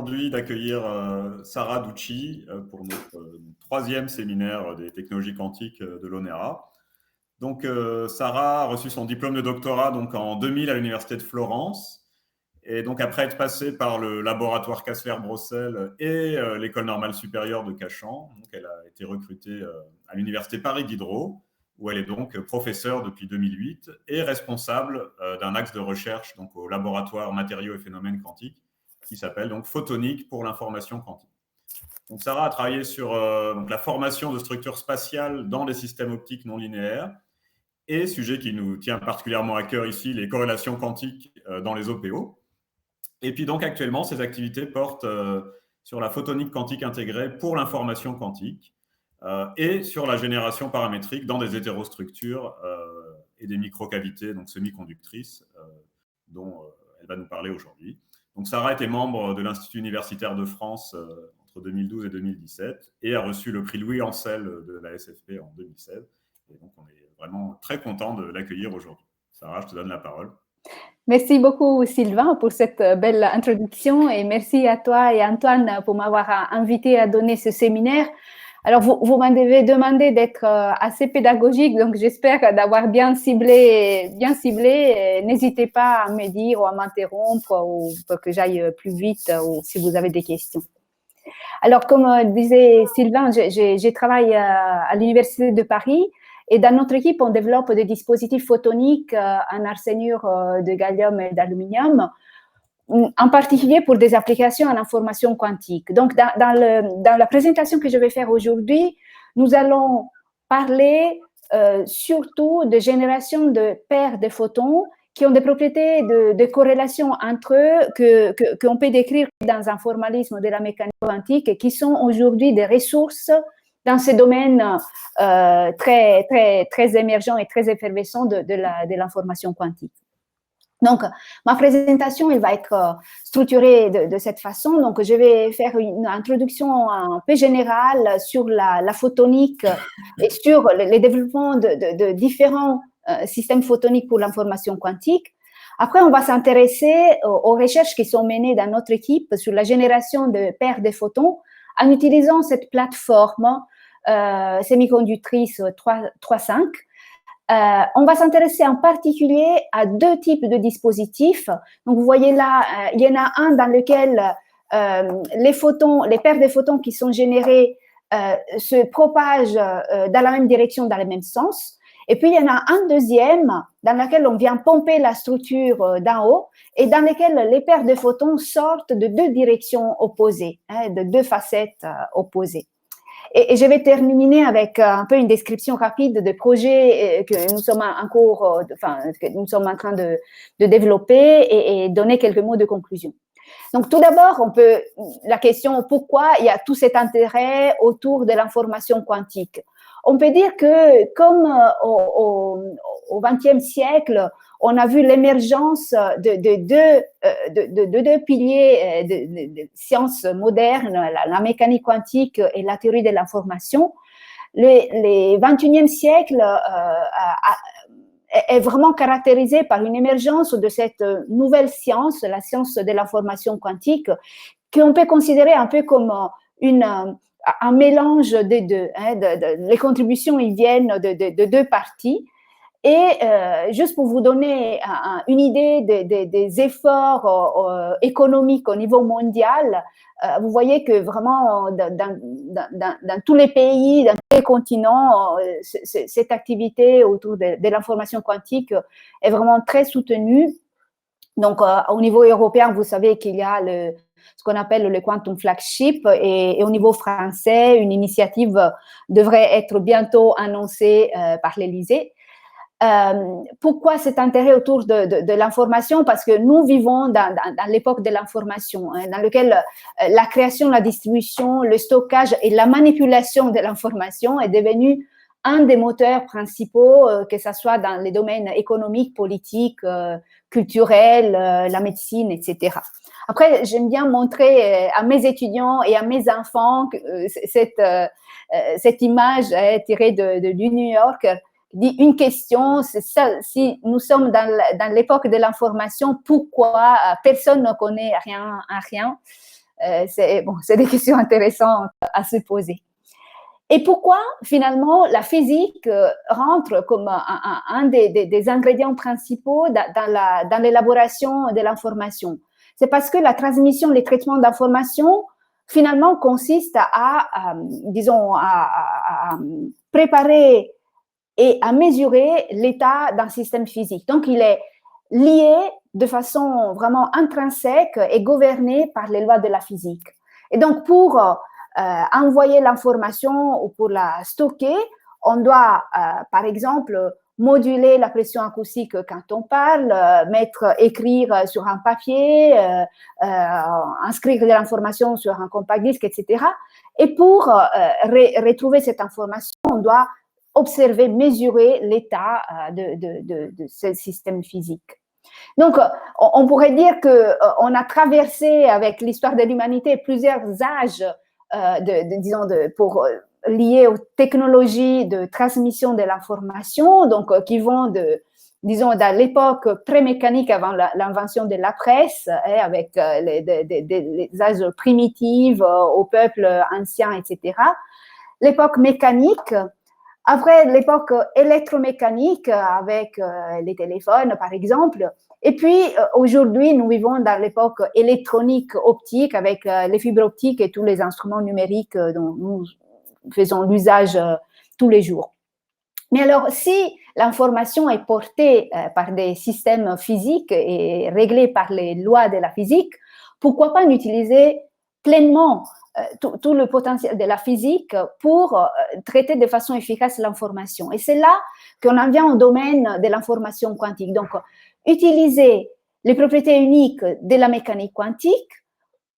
Aujourd'hui d'accueillir Sarah Ducci pour notre troisième séminaire des technologies quantiques de l'ONERA. Donc, Sarah a reçu son diplôme de doctorat donc, en 2000 à l'Université de Florence. Et donc, après être passée par le laboratoire Cassler-Brossel et l'École normale supérieure de Cachan, donc elle a été recrutée à l'Université Paris Diderot, où elle est donc professeure depuis 2008 et responsable d'un axe de recherche donc, au laboratoire matériaux et phénomènes quantiques, qui s'appelle donc Photonique pour l'information quantique. Donc Sarah a travaillé sur donc la formation de structures spatiales dans les systèmes optiques non linéaires et, sujet qui nous tient particulièrement à cœur ici, les corrélations quantiques dans les OPO. Et puis donc actuellement, ces activités portent sur la photonique quantique intégrée pour l'information quantique et sur la génération paramétrique dans des hétérostructures et des microcavités, donc semi-conductrices, dont elle va nous parler aujourd'hui. Donc Sarah était membre de l'Institut universitaire de France entre 2012 et 2017 et a reçu le prix Louis Ancel de la SFP en 2016. Et donc on est vraiment très content de l'accueillir aujourd'hui. Sarah, je te donne la parole. Merci beaucoup Sylvain pour cette belle introduction et merci à toi et Antoine pour m'avoir invité à donner ce séminaire. Alors, vous m'avez demandé d'être assez pédagogique, donc j'espère d'avoir bien ciblé. N'hésitez pas à me dire ou à m'interrompre ou pour que j'aille plus vite ou si vous avez des questions. Alors, comme disait Sylvain, je travaille à l'Université de Paris et dans notre équipe, on développe des dispositifs photoniques en arsénure de gallium et d'aluminium, en particulier pour des applications en information quantique. Donc, dans la présentation que je vais faire aujourd'hui, nous allons parler surtout de génération de paires de photons qui ont des propriétés de corrélation entre eux qu'on peut décrire dans un formalisme de la mécanique quantique et qui sont aujourd'hui des ressources dans ce domaine très, très, très émergent et très effervescent de l'information quantique. Donc, ma présentation, elle va être structurée de cette façon. Donc, je vais faire une introduction un peu générale sur la photonique et sur le développement de différents systèmes photoniques pour l'information quantique. Après, on va s'intéresser aux recherches qui sont menées dans notre équipe sur la génération de paires de photons en utilisant cette plateforme semi-conductrice 3.5. On va s'intéresser en particulier à deux types de dispositifs. Donc, vous voyez là, il y en a un dans lequel les paires de photons qui sont générées se propagent dans la même direction, dans le même sens. Et puis, il y en a un deuxième dans lequel on vient pomper la structure d'en haut et dans lequel les paires de photons sortent de deux directions opposées, de deux facettes opposées. Et je vais terminer avec un peu une description rapide des projets que nous sommes que nous sommes en train de développer et donner quelques mots de conclusion. Donc, tout d'abord, la question pourquoi il y a tout cet intérêt autour de l'information quantique. On peut dire que comme au XXe siècle, on a vu l'émergence de deux piliers de sciences modernes, la mécanique quantique et la théorie de l'information. Le XXIe siècle est vraiment caractérisé par une émergence de cette nouvelle science, la science de l'information quantique, qu'on peut considérer un peu comme un mélange des deux. Les contributions, ils viennent de deux parties. Et juste pour vous donner une idée des efforts économiques au niveau mondial, vous voyez que vraiment dans tous les pays, dans tous les continents, cette activité autour de l'information quantique est vraiment très soutenue. Donc, au niveau européen, vous savez qu'il y a ce qu'on appelle le Quantum Flagship et au niveau français, une initiative devrait être bientôt annoncée par l'Élysée. Pourquoi cet intérêt autour de l'information? Parce que nous vivons dans l'époque de l'information, dans laquelle la création, la distribution, le stockage et la manipulation de l'information est devenu un des moteurs principaux, que ce soit dans les domaines économiques, politiques, culturels, la médecine, etc. Après, j'aime bien montrer à mes étudiants et à mes enfants cette image tirée du New Yorker, dit une question, c'est ça, si nous sommes dans l'époque de l'information, pourquoi personne ne connaît rien à rien? c'est des questions intéressantes à se poser. Et pourquoi, finalement, la physique rentre comme un des ingrédients principaux dans l'élaboration de l'information? C'est parce que la transmission, les traitements d'information, finalement, consistent disons, à préparer et à mesurer l'état d'un système physique. Donc, il est lié de façon vraiment intrinsèque et gouverné par les lois de la physique. Et donc, pour envoyer l'information ou pour la stocker, on doit, par exemple, moduler la pression acoustique quand on parle, écrire sur un papier, inscrire de l'information sur un compact disque, etc. Et pour retrouver cette information, on doit observer, mesurer l'état de ce système physique. Donc, on pourrait dire qu'on a traversé avec l'histoire de l'humanité plusieurs âges liés aux technologies de transmission de l'information, donc qui vont de l'époque pré-mécanique avant l'invention de la presse, avec les âges primitifs au peuple ancien, etc. L'époque mécanique, après l'époque électromécanique avec les téléphones, par exemple. Et puis, aujourd'hui, nous vivons dans l'époque électronique optique avec les fibres optiques et tous les instruments numériques dont nous faisons l'usage tous les jours. Mais alors, si l'information est portée par des systèmes physiques et réglée par les lois de la physique, pourquoi pas utiliser pleinement tout le potentiel de la physique pour traiter de façon efficace l'information. Et c'est là qu'on en vient au domaine de l'information quantique. Donc, utiliser les propriétés uniques de la mécanique quantique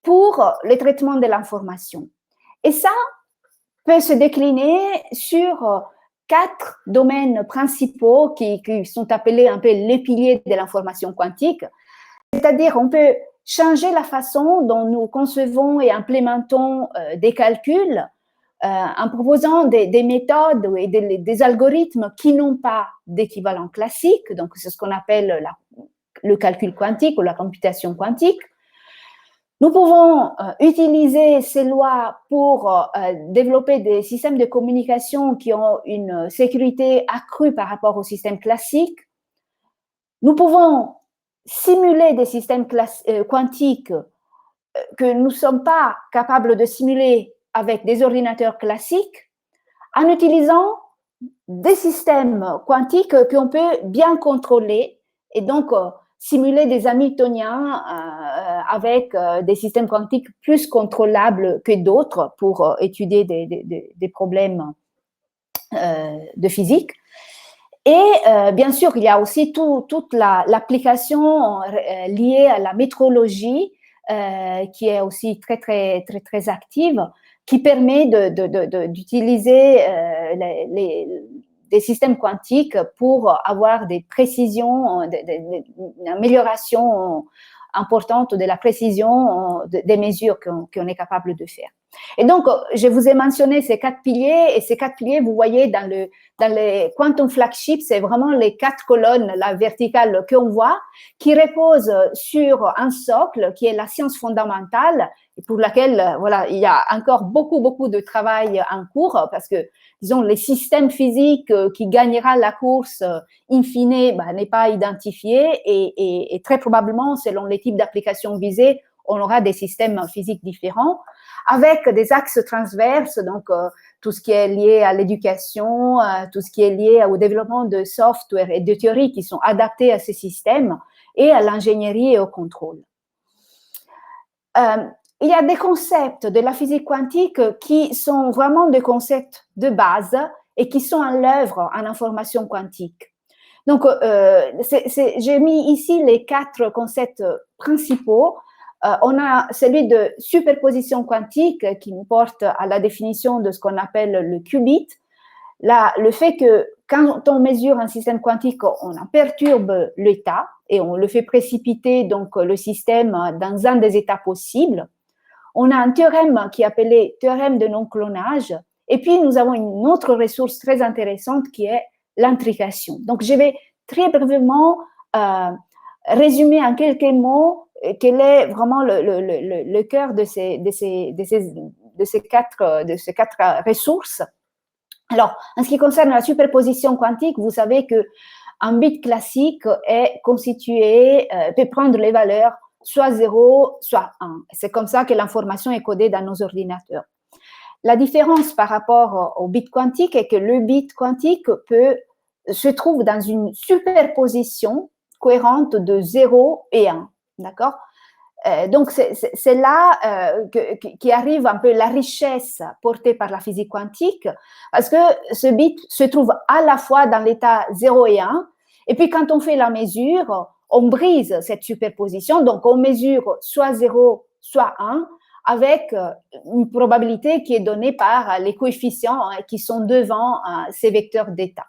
pour le traitement de l'information. Et ça peut se décliner sur 4 domaines principaux qui sont appelés un peu les piliers de l'information quantique. C'est-à-dire, on peut changer la façon dont nous concevons et implémentons des calculs en proposant des méthodes et des algorithmes qui n'ont pas d'équivalent classique. Donc, c'est ce qu'on appelle le calcul quantique ou la computation quantique. Nous pouvons utiliser ces lois pour développer des systèmes de communication qui ont une sécurité accrue par rapport au système classique. Nous pouvons simuler des systèmes quantiques que nous ne sommes pas capables de simuler avec des ordinateurs classiques en utilisant des systèmes quantiques qu'on peut bien contrôler et donc simuler des Hamiltoniens avec des systèmes quantiques plus contrôlables que d'autres pour étudier des problèmes de physique. Et bien sûr, il y a aussi toute l'application liée à la métrologie qui est aussi très active, qui permet d'utiliser des systèmes quantiques pour avoir des précisions, une amélioration importante de la précision des mesures qu'on est capable de faire. Et donc, je vous ai mentionné ces 4 piliers, et ces 4 piliers, vous voyez dans les quantum flagships, c'est vraiment les 4 colonnes, la verticale qu'on voit, qui reposent sur un socle qui est la science fondamentale, et pour laquelle, voilà, il y a encore beaucoup de travail en cours, parce que, disons, les systèmes physiques qui gagnera la course in fine, n'est pas identifié, et très probablement, selon les types d'applications visées, on aura des systèmes physiques différents, avec des axes transverses, donc tout ce qui est lié à l'éducation, tout ce qui est lié au développement de software et de théories qui sont adaptés à ces systèmes, et à l'ingénierie et au contrôle. Il y a des concepts de la physique quantique qui sont vraiment des concepts de base et qui sont à l'œuvre en information quantique. Donc, j'ai mis ici les 4 concepts principaux. On a celui de superposition quantique qui nous porte à la définition de ce qu'on appelle le qubit. Là, le fait que quand on mesure un système quantique, on en perturbe l'état et on le fait précipiter donc le système dans un des états possibles. On a un théorème qui est appelé théorème de non-clonage. Et puis, nous avons une autre ressource très intéressante qui est l'intrication. Donc, je vais très brièvement résumer en quelques mots quel est vraiment le cœur de ces quatre ressources. Alors, en ce qui concerne la superposition quantique, vous savez qu'un bit classique est constitué, peut prendre les valeurs soit 0, soit 1. C'est comme ça que l'information est codée dans nos ordinateurs. La différence par rapport au bit quantique est que le bit quantique se trouve dans une superposition cohérente de 0 et 1. D'accord ? Donc, c'est là qui arrive un peu la richesse portée par la physique quantique, parce que ce bit se trouve à la fois dans l'état 0 et 1, et puis quand on fait la mesure, on brise cette superposition, donc on mesure soit 0, soit 1, avec une probabilité qui est donnée par les coefficients qui sont devant ces vecteurs d'état.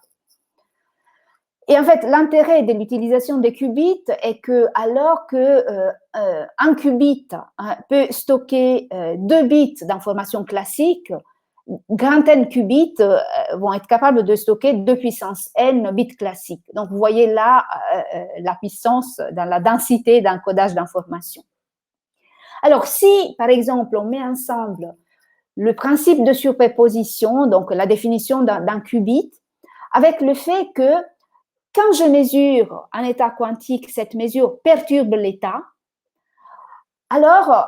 Et en fait, l'intérêt de l'utilisation des qubits est que, alors que un qubit peut stocker 2 bits d'information classique, grand N qubits vont être capables de stocker 2 puissance N bits classiques. Donc, vous voyez là la puissance dans la densité d'encodage d'informations. Alors, si, par exemple, on met ensemble le principe de superposition, donc la définition d'un qubit, avec le fait que quand je mesure un état quantique, cette mesure perturbe l'état, alors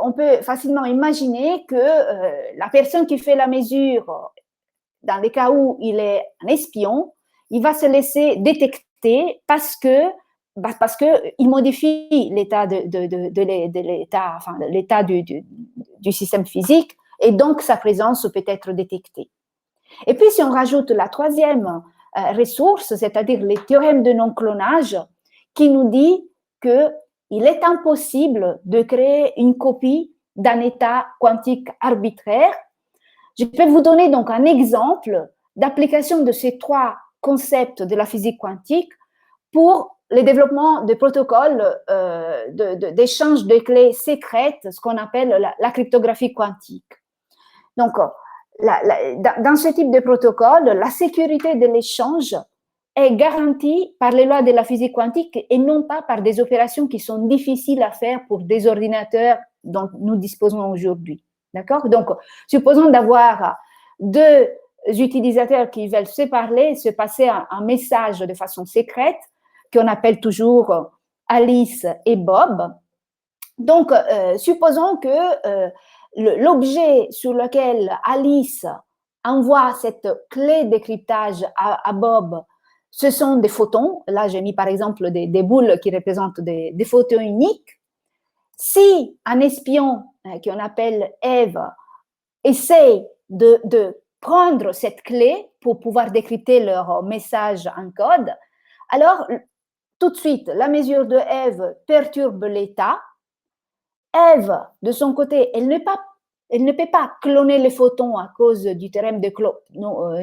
on peut facilement imaginer que la personne qui fait la mesure, dans les cas où il est un espion, il va se laisser détecter parce qu'il modifie l'état l'état du système physique, et donc sa présence peut être détectée. Et puis, si on rajoute la troisième ressource, c'est-à-dire les théorèmes de non-clonage, qui nous dit qu'il est impossible de créer une copie d'un état quantique arbitraire. Je peux vous donner donc un exemple d'application de ces 3 concepts de la physique quantique pour le développement de protocoles d'échange de clés secrètes, ce qu'on appelle la cryptographie quantique. Donc, dans ce type de protocole, la sécurité de l'échange est garantie par les lois de la physique quantique et non pas par des opérations qui sont difficiles à faire pour des ordinateurs dont nous disposons aujourd'hui. D'accord ? Donc, supposons d'avoir 2 utilisateurs qui veulent se parler, se passer un message de façon secrète, qu'on appelle toujours Alice et Bob. Donc, supposons que l'objet sur lequel Alice envoie cette clé de cryptage à Bob, ce sont des photons. Là, j'ai mis par exemple des boules qui représentent des photons uniques. Si un espion, qu'on appelle Eve, essaie de prendre cette clé pour pouvoir décrypter leur message en code, alors tout de suite, la mesure de Eve perturbe l'état. Eve, de son côté, elle ne peut pas cloner les photons à cause du théorème de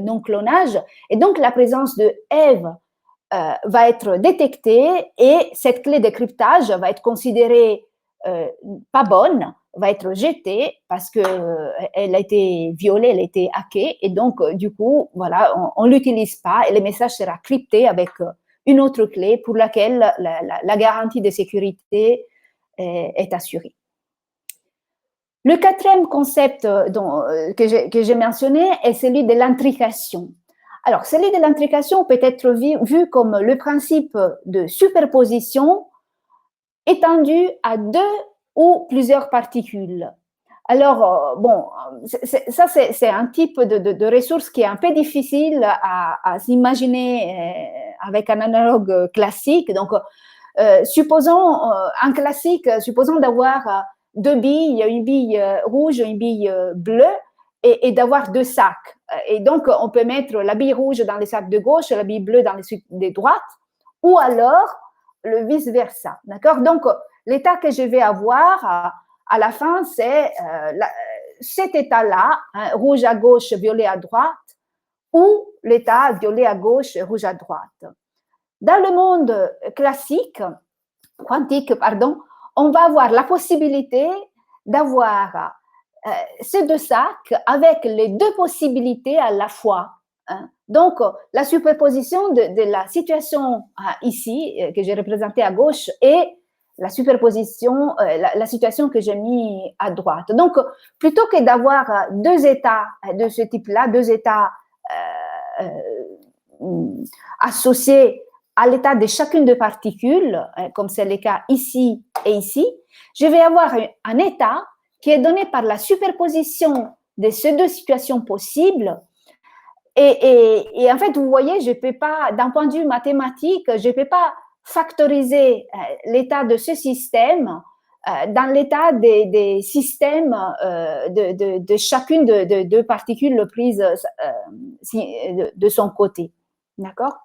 non-clonage, et donc la présence de Eve va être détectée et cette clé de cryptage va être considérée pas bonne, va être jetée parce qu'elle a été violée, elle a été hackée, et donc du coup, voilà, on ne l'utilise pas et le message sera crypté avec une autre clé pour laquelle la garantie de sécurité est assurée. Le 4e concept que j'ai mentionné est celui de l'intrication. Alors, celui de l'intrication peut être vu comme le principe de superposition étendu à 2 ou plusieurs particules. Alors, bon, ça c'est un type de ressource qui est un peu difficile à s'imaginer avec un analogue classique. Donc, supposons d'avoir 2 billes, une bille rouge, une bille bleue, et d'avoir 2 sacs. Et donc, on peut mettre la bille rouge dans le sac de gauche, la bille bleue dans le sac de droite, ou alors le vice-versa. D'accord ? Donc, l'état que je vais avoir à la fin, c'est cet état-là, hein, rouge à gauche, violet à droite, ou l'état violet à gauche, rouge à droite. Dans le monde quantique, on va avoir la possibilité d'avoir ces 2 sacs avec les 2 possibilités à la fois. Hein. Donc, la superposition de la situation ici, que j'ai représentée à gauche, et la superposition, la situation que j'ai mis à droite. Donc, plutôt que d'avoir deux états de ce type-là, deux états associés à l'état de chacune des particules, comme c'est le cas ici et ici, je vais avoir un état qui est donné par la superposition de ces deux situations possibles. Et en fait, vous voyez, je ne peux pas, d'un point de vue mathématique, je ne peux pas factoriser l'état de ce système dans l'état des systèmes de chacune de deux particules prises de son côté. D'accord?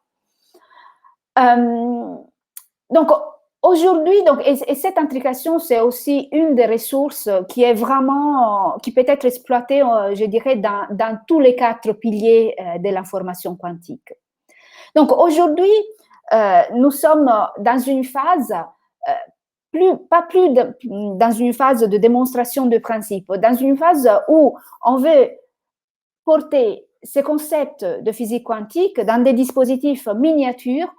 Donc, aujourd'hui, et cette intrication, c'est aussi une des ressources qui est vraiment, qui peut être exploitée, je dirais, dans tous les quatre piliers de l'information quantique. Donc, aujourd'hui, nous sommes dans une phase, pas plus dans une phase de démonstration de principe, dans une phase où on veut porter ces concepts de physique quantique dans des dispositifs miniatures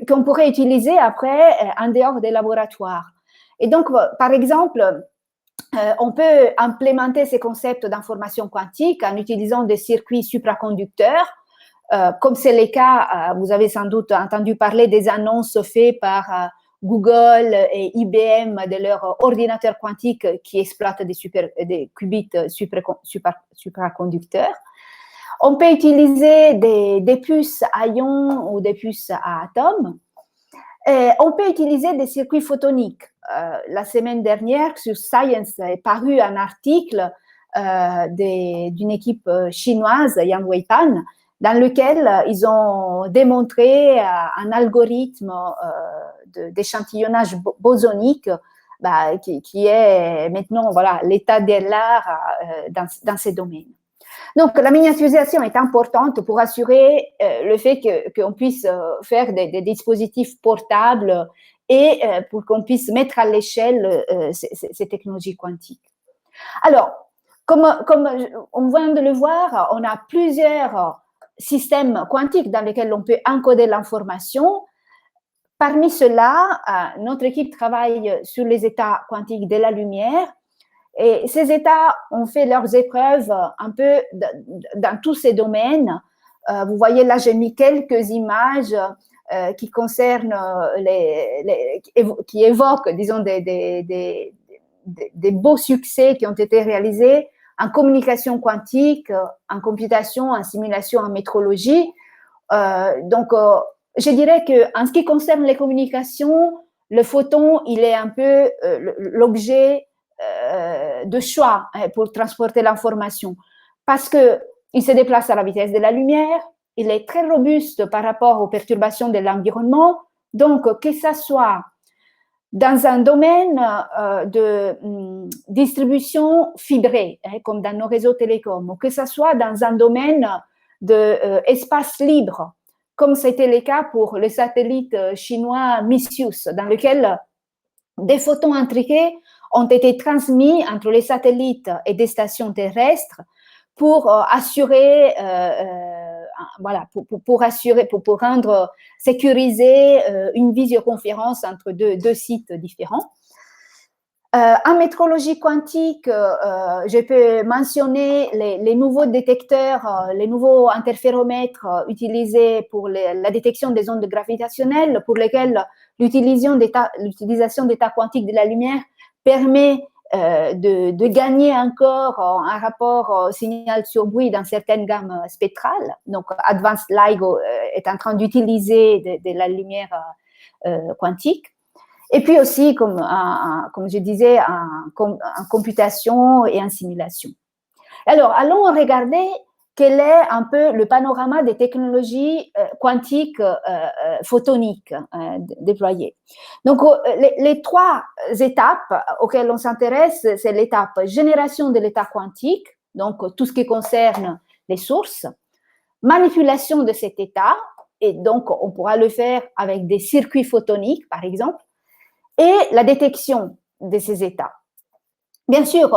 qu'on pourrait utiliser après en dehors des laboratoires. Et donc, par exemple, on peut implémenter ces concepts d'information quantique en utilisant des circuits supraconducteurs, comme c'est le cas, vous avez sans doute entendu parler des annonces faites par Google et IBM de leurs ordinateurs quantiques qui exploitent des qubits supraconducteurs. On peut utiliser des puces à ions ou des puces à atomes. Et on peut utiliser des circuits photoniques. La semaine dernière, sur Science, est paru un article d'une équipe chinoise, Yang Weipan, dans lequel ils ont démontré un algorithme d'échantillonnage bosonique qui est maintenant l'état de l'art dans ces domaines. Donc, la miniaturisation est importante pour assurer le fait qu'on puisse faire des dispositifs portables et pour qu'on puisse mettre à l'échelle ces technologies quantiques. Alors, comme on vient de le voir, on a plusieurs systèmes quantiques dans lesquels on peut encoder l'information. Parmi ceux-là, notre équipe travaille sur les états quantiques de la lumière. Et ces états ont fait leurs épreuves un peu dans tous ces domaines. Vous voyez là, j'ai mis quelques images qui concernent, qui évoquent, disons, des beaux succès qui ont été réalisés en communication quantique, en computation, en simulation, en métrologie. Donc, je dirais qu'en ce qui concerne les communications, le photon, il est un peu l'objet de choix pour transporter l'information parce qu'il se déplace à la vitesse de la lumière, il est très robuste par rapport aux perturbations de l'environnement, donc que ça soit dans un domaine de distribution fibrée, comme dans nos réseaux télécoms, ou que ça soit dans un domaine d'espace libre, comme c'était le cas pour le satellite chinois Misius, dans lequel des photons intriqués ont été transmis entre les satellites et des stations terrestres pour assurer, pour rendre sécurisée une visioconférence entre deux sites différents. En métrologie quantique, je peux mentionner les nouveaux détecteurs, les nouveaux interféromètres utilisés pour la détection des ondes gravitationnelles, pour lesquels l'utilisation d'états quantiques de la lumière permet de gagner encore un rapport signal sur bruit dans certaines gammes spectrales. Donc, Advanced LIGO est en train d'utiliser de la lumière quantique. Et puis aussi, comme je disais, en computation et en simulation. Alors, allons regarder quel est un peu le panorama des technologies quantiques photoniques déployées. Donc, les trois étapes auxquelles on s'intéresse, c'est l'étape génération de l'état quantique, donc tout ce qui concerne les sources, manipulation de cet état, et donc on pourra le faire avec des circuits photoniques, par exemple, et la détection de ces états. Bien sûr,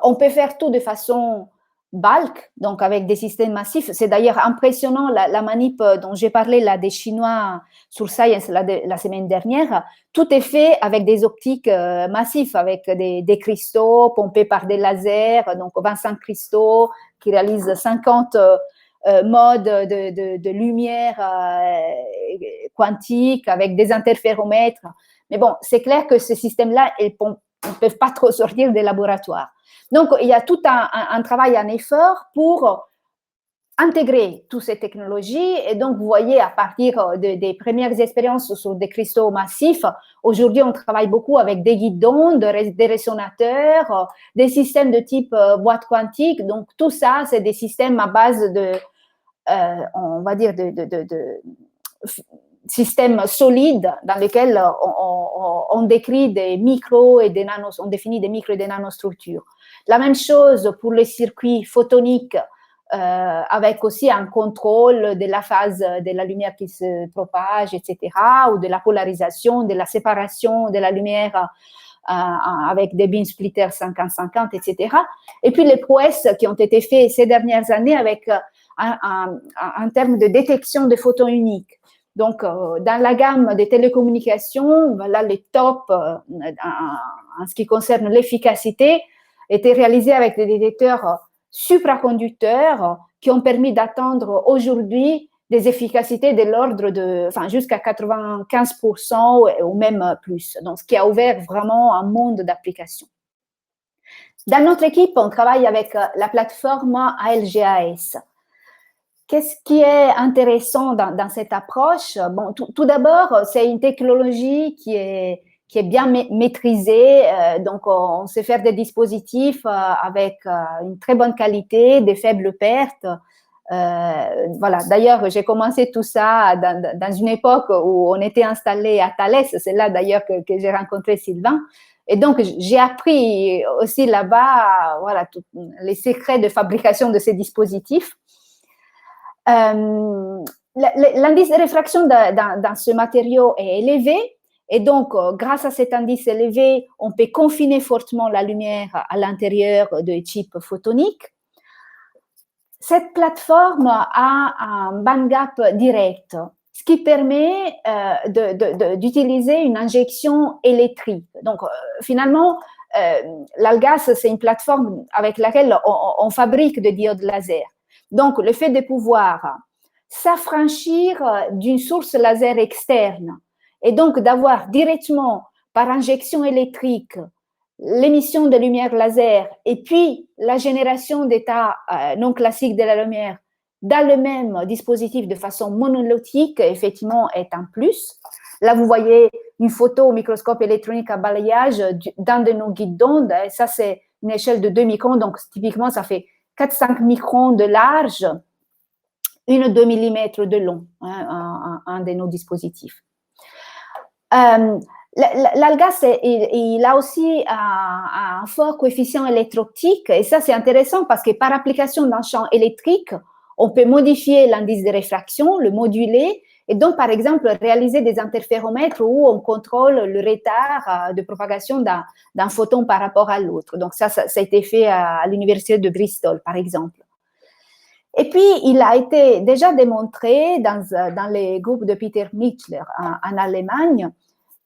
on peut faire tout de façon bulk, donc avec des systèmes massifs. C'est d'ailleurs impressionnant la manip dont j'ai parlé là des Chinois sur Science la semaine dernière. Tout est fait avec des optiques massifs, avec des cristaux pompés par des lasers, donc 25 cristaux qui réalisent 50 modes de lumière quantique avec des interféromètres. Mais bon, c'est clair que ces systèmes-là, ils ne peuvent pas trop sortir des laboratoires. Donc, il y a tout un travail, un effort pour intégrer toutes ces technologies. Et donc, vous voyez, à partir des premières expériences sur des cristaux massifs, aujourd'hui, on travaille beaucoup avec des guides d'ondes, des résonateurs, des systèmes de type boîte quantique. Donc, tout ça, c'est des systèmes à base de, on va dire, de systèmes solides dans lesquels on décrit des micros et des nanos, on définit des micros et des nanostructures. La même chose pour les circuits photoniques, avec aussi un contrôle de la phase de la lumière qui se propage, etc., ou de la polarisation, de la séparation de la lumière avec des beam splitters 50-50, etc. Et puis les prouesses qui ont été faites ces dernières années avec en termes de détection de photons uniques. Donc, dans la gamme des télécommunications, voilà, les tops en ce qui concerne l'efficacité étaient réalisés avec des détecteurs supraconducteurs qui ont permis d'atteindre aujourd'hui des efficacités de l'ordre de, enfin, jusqu'à 95% ou même plus. Donc, ce qui a ouvert vraiment un monde d'applications. Dans notre équipe, on travaille avec la plateforme ALGAS. Qu'est-ce qui est intéressant dans cette approche? Bon, tout d'abord, c'est une technologie qui est bien maîtrisée. Donc, on sait faire des dispositifs avec une très bonne qualité, des faibles pertes. Voilà. D'ailleurs, j'ai commencé tout ça dans une époque où on était installé à Thales. C'est là d'ailleurs que j'ai rencontré Sylvain. Et donc, j'ai appris aussi là-bas, voilà, les secrets de fabrication de ces dispositifs. L'indice de réfraction dans ce matériau est élevé. Et donc, grâce à cet indice élevé, on peut confiner fortement la lumière à l'intérieur de chips photoniques. Cette plateforme a un bandgap direct, ce qui permet d'utiliser une injection électrique. Donc, finalement, l'ALGAS, c'est une plateforme avec laquelle on fabrique des diodes laser. Donc, le fait de pouvoir s'affranchir d'une source laser externe et donc d'avoir directement par injection électrique l'émission de lumière laser et puis la génération d'états non classiques de la lumière dans le même dispositif de façon monolithique, effectivement, est un plus. Là, vous voyez une photo au microscope électronique à balayage d'un de nos guides d'onde. Ça, c'est une échelle de 2 microns, donc typiquement, ça fait 4-5 microns de large, 1-2 mm de long, hein, un de nos dispositifs. L'ALGAS, il a aussi un fort coefficient électro-optique, et ça, c'est intéressant parce que par application d'un champ électrique, on peut modifier l'indice de réfraction, le moduler, et donc, par exemple, réaliser des interféromètres où on contrôle le retard de propagation d'un photon par rapport à l'autre. Donc, ça a été fait à l'université de Bristol, par exemple. Et puis, il a été déjà démontré dans les groupes de Peter Michler en Allemagne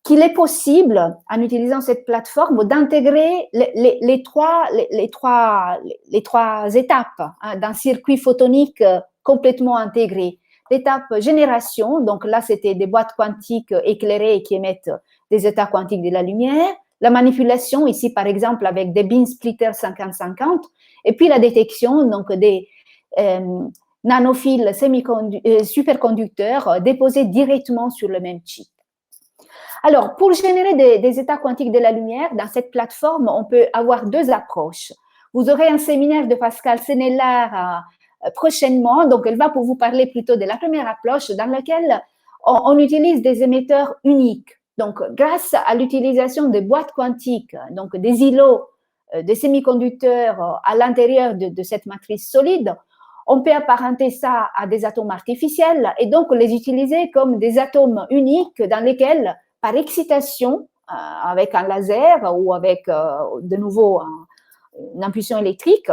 qu'il est possible, en utilisant cette plateforme, d'intégrer les trois étapes d'un circuit photonique complètement intégré. L'étape génération, donc là, c'était des boîtes quantiques éclairées qui émettent des états quantiques de la lumière. La manipulation, ici, par exemple, avec des beam splitters 50-50. Et puis, la détection, donc des nanophiles superconducteurs déposés directement sur le même chip. Alors, pour générer des états quantiques de la lumière, dans cette plateforme, on peut avoir deux approches. Vous aurez un séminaire de Pascal Senelard prochainement, donc elle va pour vous parler plutôt de la première approche dans laquelle on utilise des émetteurs uniques. Donc, grâce à l'utilisation des boîtes quantiques, donc des îlots de semi-conducteurs à l'intérieur de cette matrice solide, on peut apparenter ça à des atomes artificiels et donc les utiliser comme des atomes uniques dans lesquels, par excitation, avec un laser ou avec de nouveau une impulsion électrique,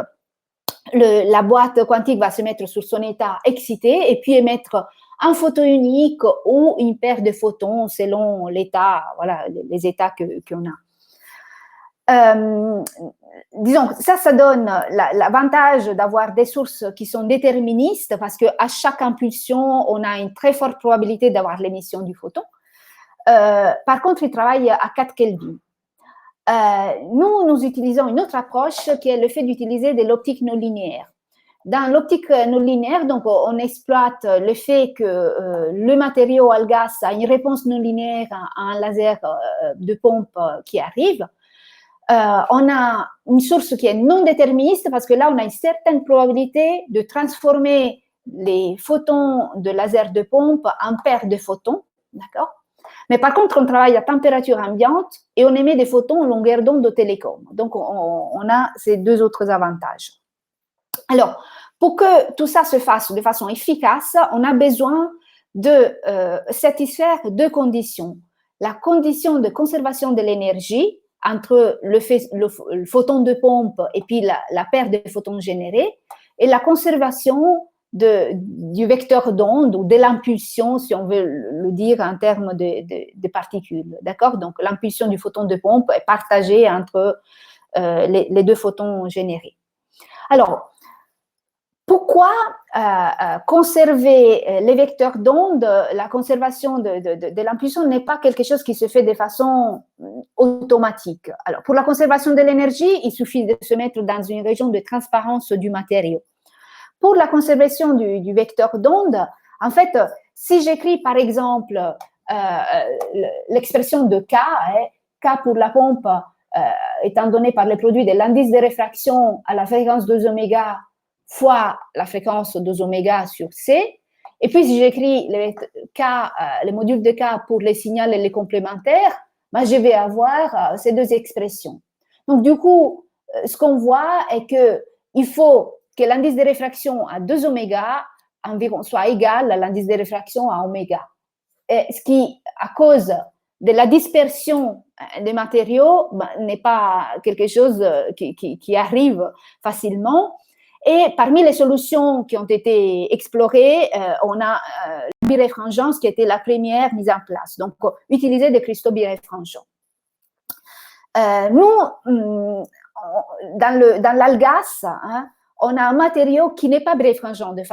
la boîte quantique va se mettre sur son état excité et puis émettre un photon unique ou une paire de photons selon l'état, voilà, les états qu'on a. Disons, ça donne l'avantage d'avoir des sources qui sont déterministes parce qu'à chaque impulsion, on a une très forte probabilité d'avoir l'émission du photon. Par contre, il travaille à 4 Kelvin. Nous utilisons une autre approche qui est le fait d'utiliser de l'optique non linéaire. Dans l'optique non linéaire, donc, on exploite le fait que le matériau Algas a une réponse non linéaire à un laser de pompe qui arrive. On a une source qui est non déterministe parce que là, on a une certaine probabilité de transformer les photons de laser de pompe en paires de photons, d'accord? Mais par contre, on travaille à température ambiante et on émet des photons en longueur d'onde au télécom. Donc, on a ces deux autres avantages. Alors, pour que tout ça se fasse de façon efficace, on a besoin de satisfaire deux conditions. La condition de conservation de l'énergie entre le photon de pompe et puis la paire de photons générés et la conservation du vecteur d'onde ou de l'impulsion, si on veut le dire en termes de particules. D'accord? Donc, l'impulsion du photon de pompe est partagée entre les deux photons générés. Alors, pourquoi conserver les vecteurs d'onde? La conservation de l'impulsion n'est pas quelque chose qui se fait de façon automatique. Alors, pour la conservation de l'énergie, il suffit de se mettre dans une région de transparence du matériau. Pour la conservation du vecteur d'onde, en fait, si j'écris par exemple l'expression de K, K pour la pompe étant donné par le produit de l'indice de réfraction à la fréquence 2 oméga fois la fréquence 2 oméga sur C. Et puis, si j'écris le module de K pour les signaux et les complémentaires, ben, je vais avoir ces deux expressions. Donc, du coup, ce qu'on voit est qu'il faut que l'indice de réfraction à 2 oméga environ soit égal à l'indice de réfraction à oméga. Et ce qui, à cause de la dispersion des matériaux, ben, n'est pas quelque chose qui arrive facilement. Et parmi les solutions qui ont été explorées, on a la biréfringence qui était la première mise en place. Donc, utiliser des cristaux biréfringents. Nous, dans l'Algas, on a un matériau qui n'est pas biréfringent de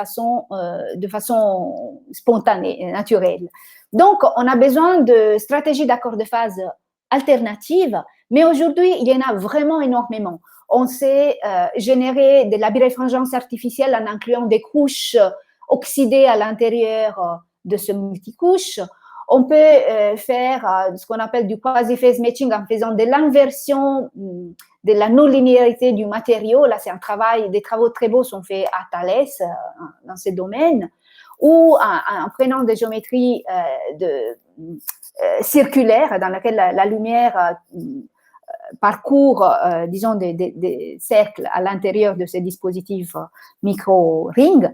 façon spontanée, naturelle. Donc, on a besoin de stratégies d'accord de phase alternatives, mais aujourd'hui, il y en a vraiment énormément. On sait générer de la biréfringence artificielle en incluant des couches oxydées à l'intérieur de ce multicouche. On peut faire ce qu'on appelle du quasi-phase matching en faisant de l'inversion de la non-linéarité du matériau. Là, c'est des travaux très beaux sont faits à Thalès dans ce domaine, ou en prenant des géométries circulaires dans lesquelles la lumière parcourt, disons, des cercles à l'intérieur de ces dispositifs micro-ring.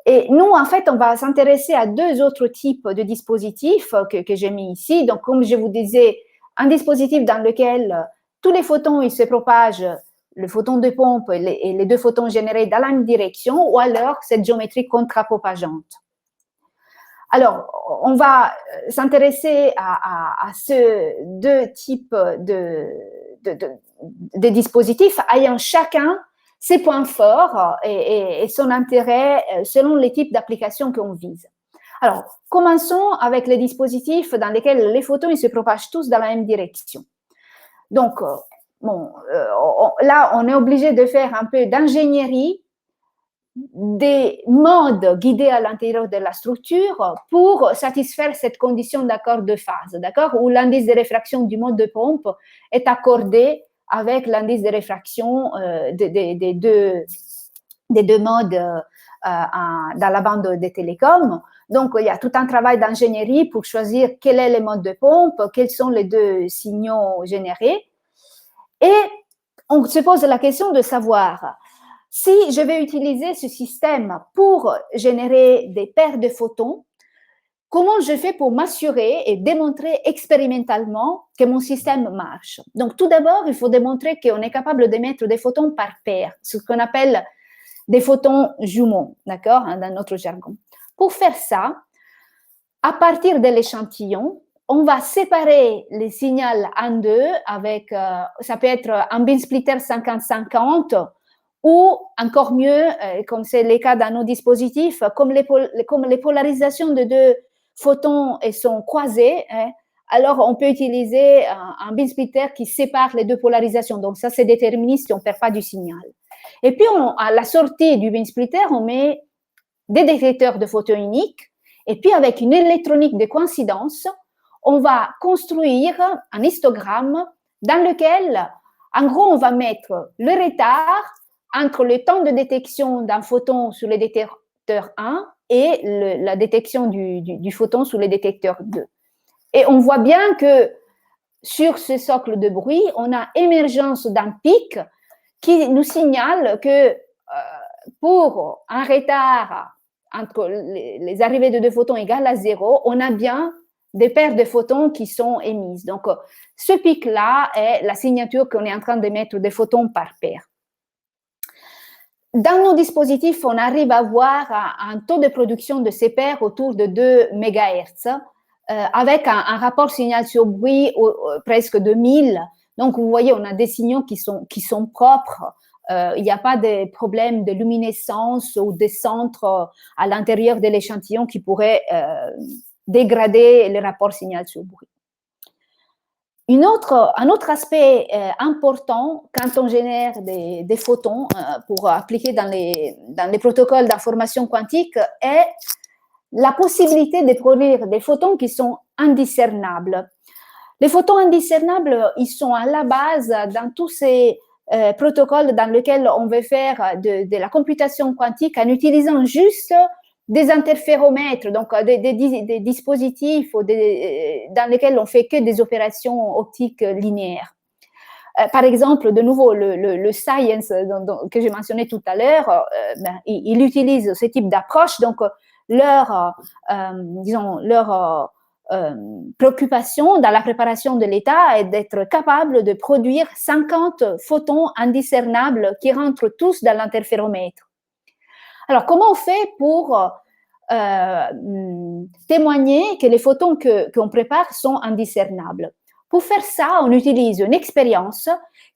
Et nous, en fait, on va s'intéresser à deux autres types de dispositifs que j'ai mis ici. Donc, comme je vous disais, un dispositif dans lequel tous les photons ils se propagent, le photon de pompe et les deux photons générés dans la même direction, ou alors cette géométrie contrapropageante. Alors, on va s'intéresser à ces deux types de dispositifs ayant chacun ses points forts et son intérêt selon les types d'applications qu'on vise. Alors, commençons avec les dispositifs dans lesquels les photons ils se propagent tous dans la même direction. Donc, là, on est obligé de faire un peu d'ingénierie des modes guidés à l'intérieur de la structure pour satisfaire cette condition d'accord de phase, d'accord, où l'indice de réfraction du mode de pompe est accordé avec l'indice de réfraction des deux modes dans la bande des télécoms. Donc, il y a tout un travail d'ingénierie pour choisir quel est le mode de pompe, quels sont les deux signaux générés. Et on se pose la question de savoir si je vais utiliser ce système pour générer des paires de photons, comment je fais pour m'assurer et démontrer expérimentalement que mon système marche? Donc, tout d'abord, il faut démontrer qu'on est capable d'émettre des photons par paire, ce qu'on appelle des photons jumeaux, d'accord, hein, dans notre jargon. Pour faire ça, à partir de l'échantillon, on va séparer les signaux en deux avec, ça peut être un beam splitter 50-50 ou encore mieux, comme c'est le cas dans nos dispositifs, comme les polarisations de deux photons sont croisées, hein, alors on peut utiliser un beam splitter qui sépare les deux polarisations. Donc ça, c'est déterministe, on ne perd pas du signal. Et puis, à la sortie du beam splitter, on met des détecteurs de photons uniques. Et puis, avec une électronique de coïncidence, on va construire un histogramme dans lequel, en gros, on va mettre le retard entre le temps de détection d'un photon sur le détecteur 1 et la détection du photon sur le détecteur 2. Et on voit bien que sur ce socle de bruit, on a émergence d'un pic qui nous signale que pour un retard entre les arrivées de deux photons égales à 0, on a bien des paires de photons qui sont émises. Donc, ce pic-là est la signature qu'on est en train de mettre des photons par paire. Dans nos dispositifs, on arrive à avoir un taux de production de ces paires autour de 2 MHz, avec un rapport signal sur bruit presque de 1000. Donc, vous voyez, on a des signaux qui sont propres. Il n'y a pas de problème de luminescence ou de centre à l'intérieur de l'échantillon qui pourrait dégrader le rapport signal sur bruit. Un autre aspect important quand on génère des photons pour appliquer dans les protocoles d'information quantique est la possibilité de produire des photons qui sont indiscernables. Les photons indiscernables, ils sont à la base dans tous ces protocoles dans lesquels on veut faire de la computation quantique en utilisant juste des interféromètres, donc des dispositifs dans lesquels on fait que des opérations optiques linéaires. Par exemple, de nouveau, le science que j'ai mentionné tout à l'heure, il utilise ce type d'approche. Donc, leur préoccupation dans la préparation de l'état est d'être capable de produire 50 photons indiscernables qui rentrent tous dans l'interféromètre. Alors, comment on fait pour témoigner que les photons qu'on prépare sont indiscernables? Pour faire ça, on utilise une expérience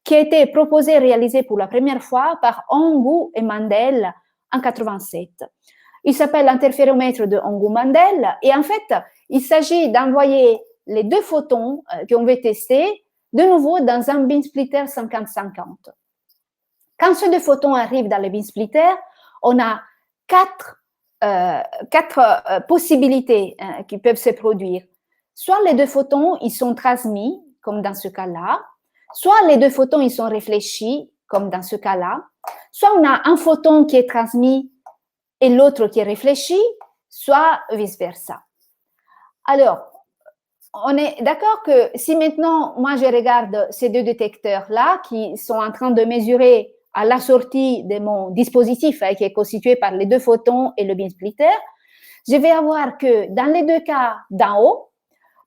qui a été proposée et réalisée pour la première fois par Hongou et Mandel en 1987. Il s'appelle l'interféromètre de Hongou-Mandel et en fait, il s'agit d'envoyer les deux photons qu'on veut tester de nouveau dans un beam splitter 50-50. Quand ces deux photons arrivent dans le beam splitter, on a quatre possibilités qui peuvent se produire. Soit les deux photons, ils sont transmis, comme dans ce cas-là, soit les deux photons, ils sont réfléchis, comme dans ce cas-là, soit on a un photon qui est transmis et l'autre qui est réfléchi, soit vice-versa. Alors, on est d'accord que si maintenant, moi, je regarde ces deux détecteurs-là qui sont en train de mesurer à la sortie de mon dispositif qui est constitué par les deux photons et le beam splitter, je vais avoir que dans les deux cas d'en haut,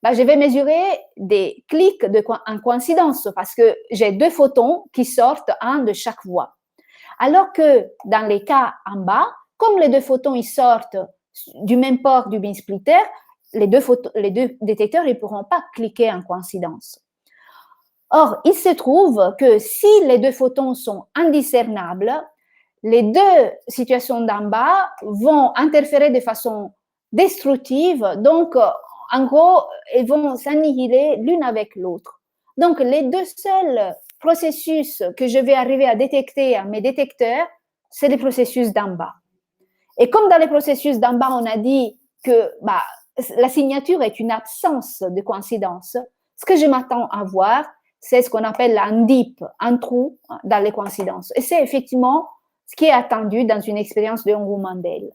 je vais mesurer des clics en coïncidence parce que j'ai deux photons qui sortent un de chaque voie. Alors que dans les cas en bas, comme les deux photons ils sortent du même port du beam splitter, les deux détecteurs ne pourront pas cliquer en coïncidence. Or, il se trouve que si les deux photons sont indiscernables, les deux situations d'en bas vont interférer de façon destructive, donc en gros, elles vont s'annihiler l'une avec l'autre. Donc, les deux seuls processus que je vais arriver à détecter à mes détecteurs, c'est les processus d'en bas. Et comme dans les processus d'en bas, on a dit que la signature est une absence de coïncidence, ce que je m'attends à voir, c'est ce qu'on appelle un dip, un trou dans les coïncidences. Et c'est effectivement ce qui est attendu dans une expérience de Hongou-Mandel.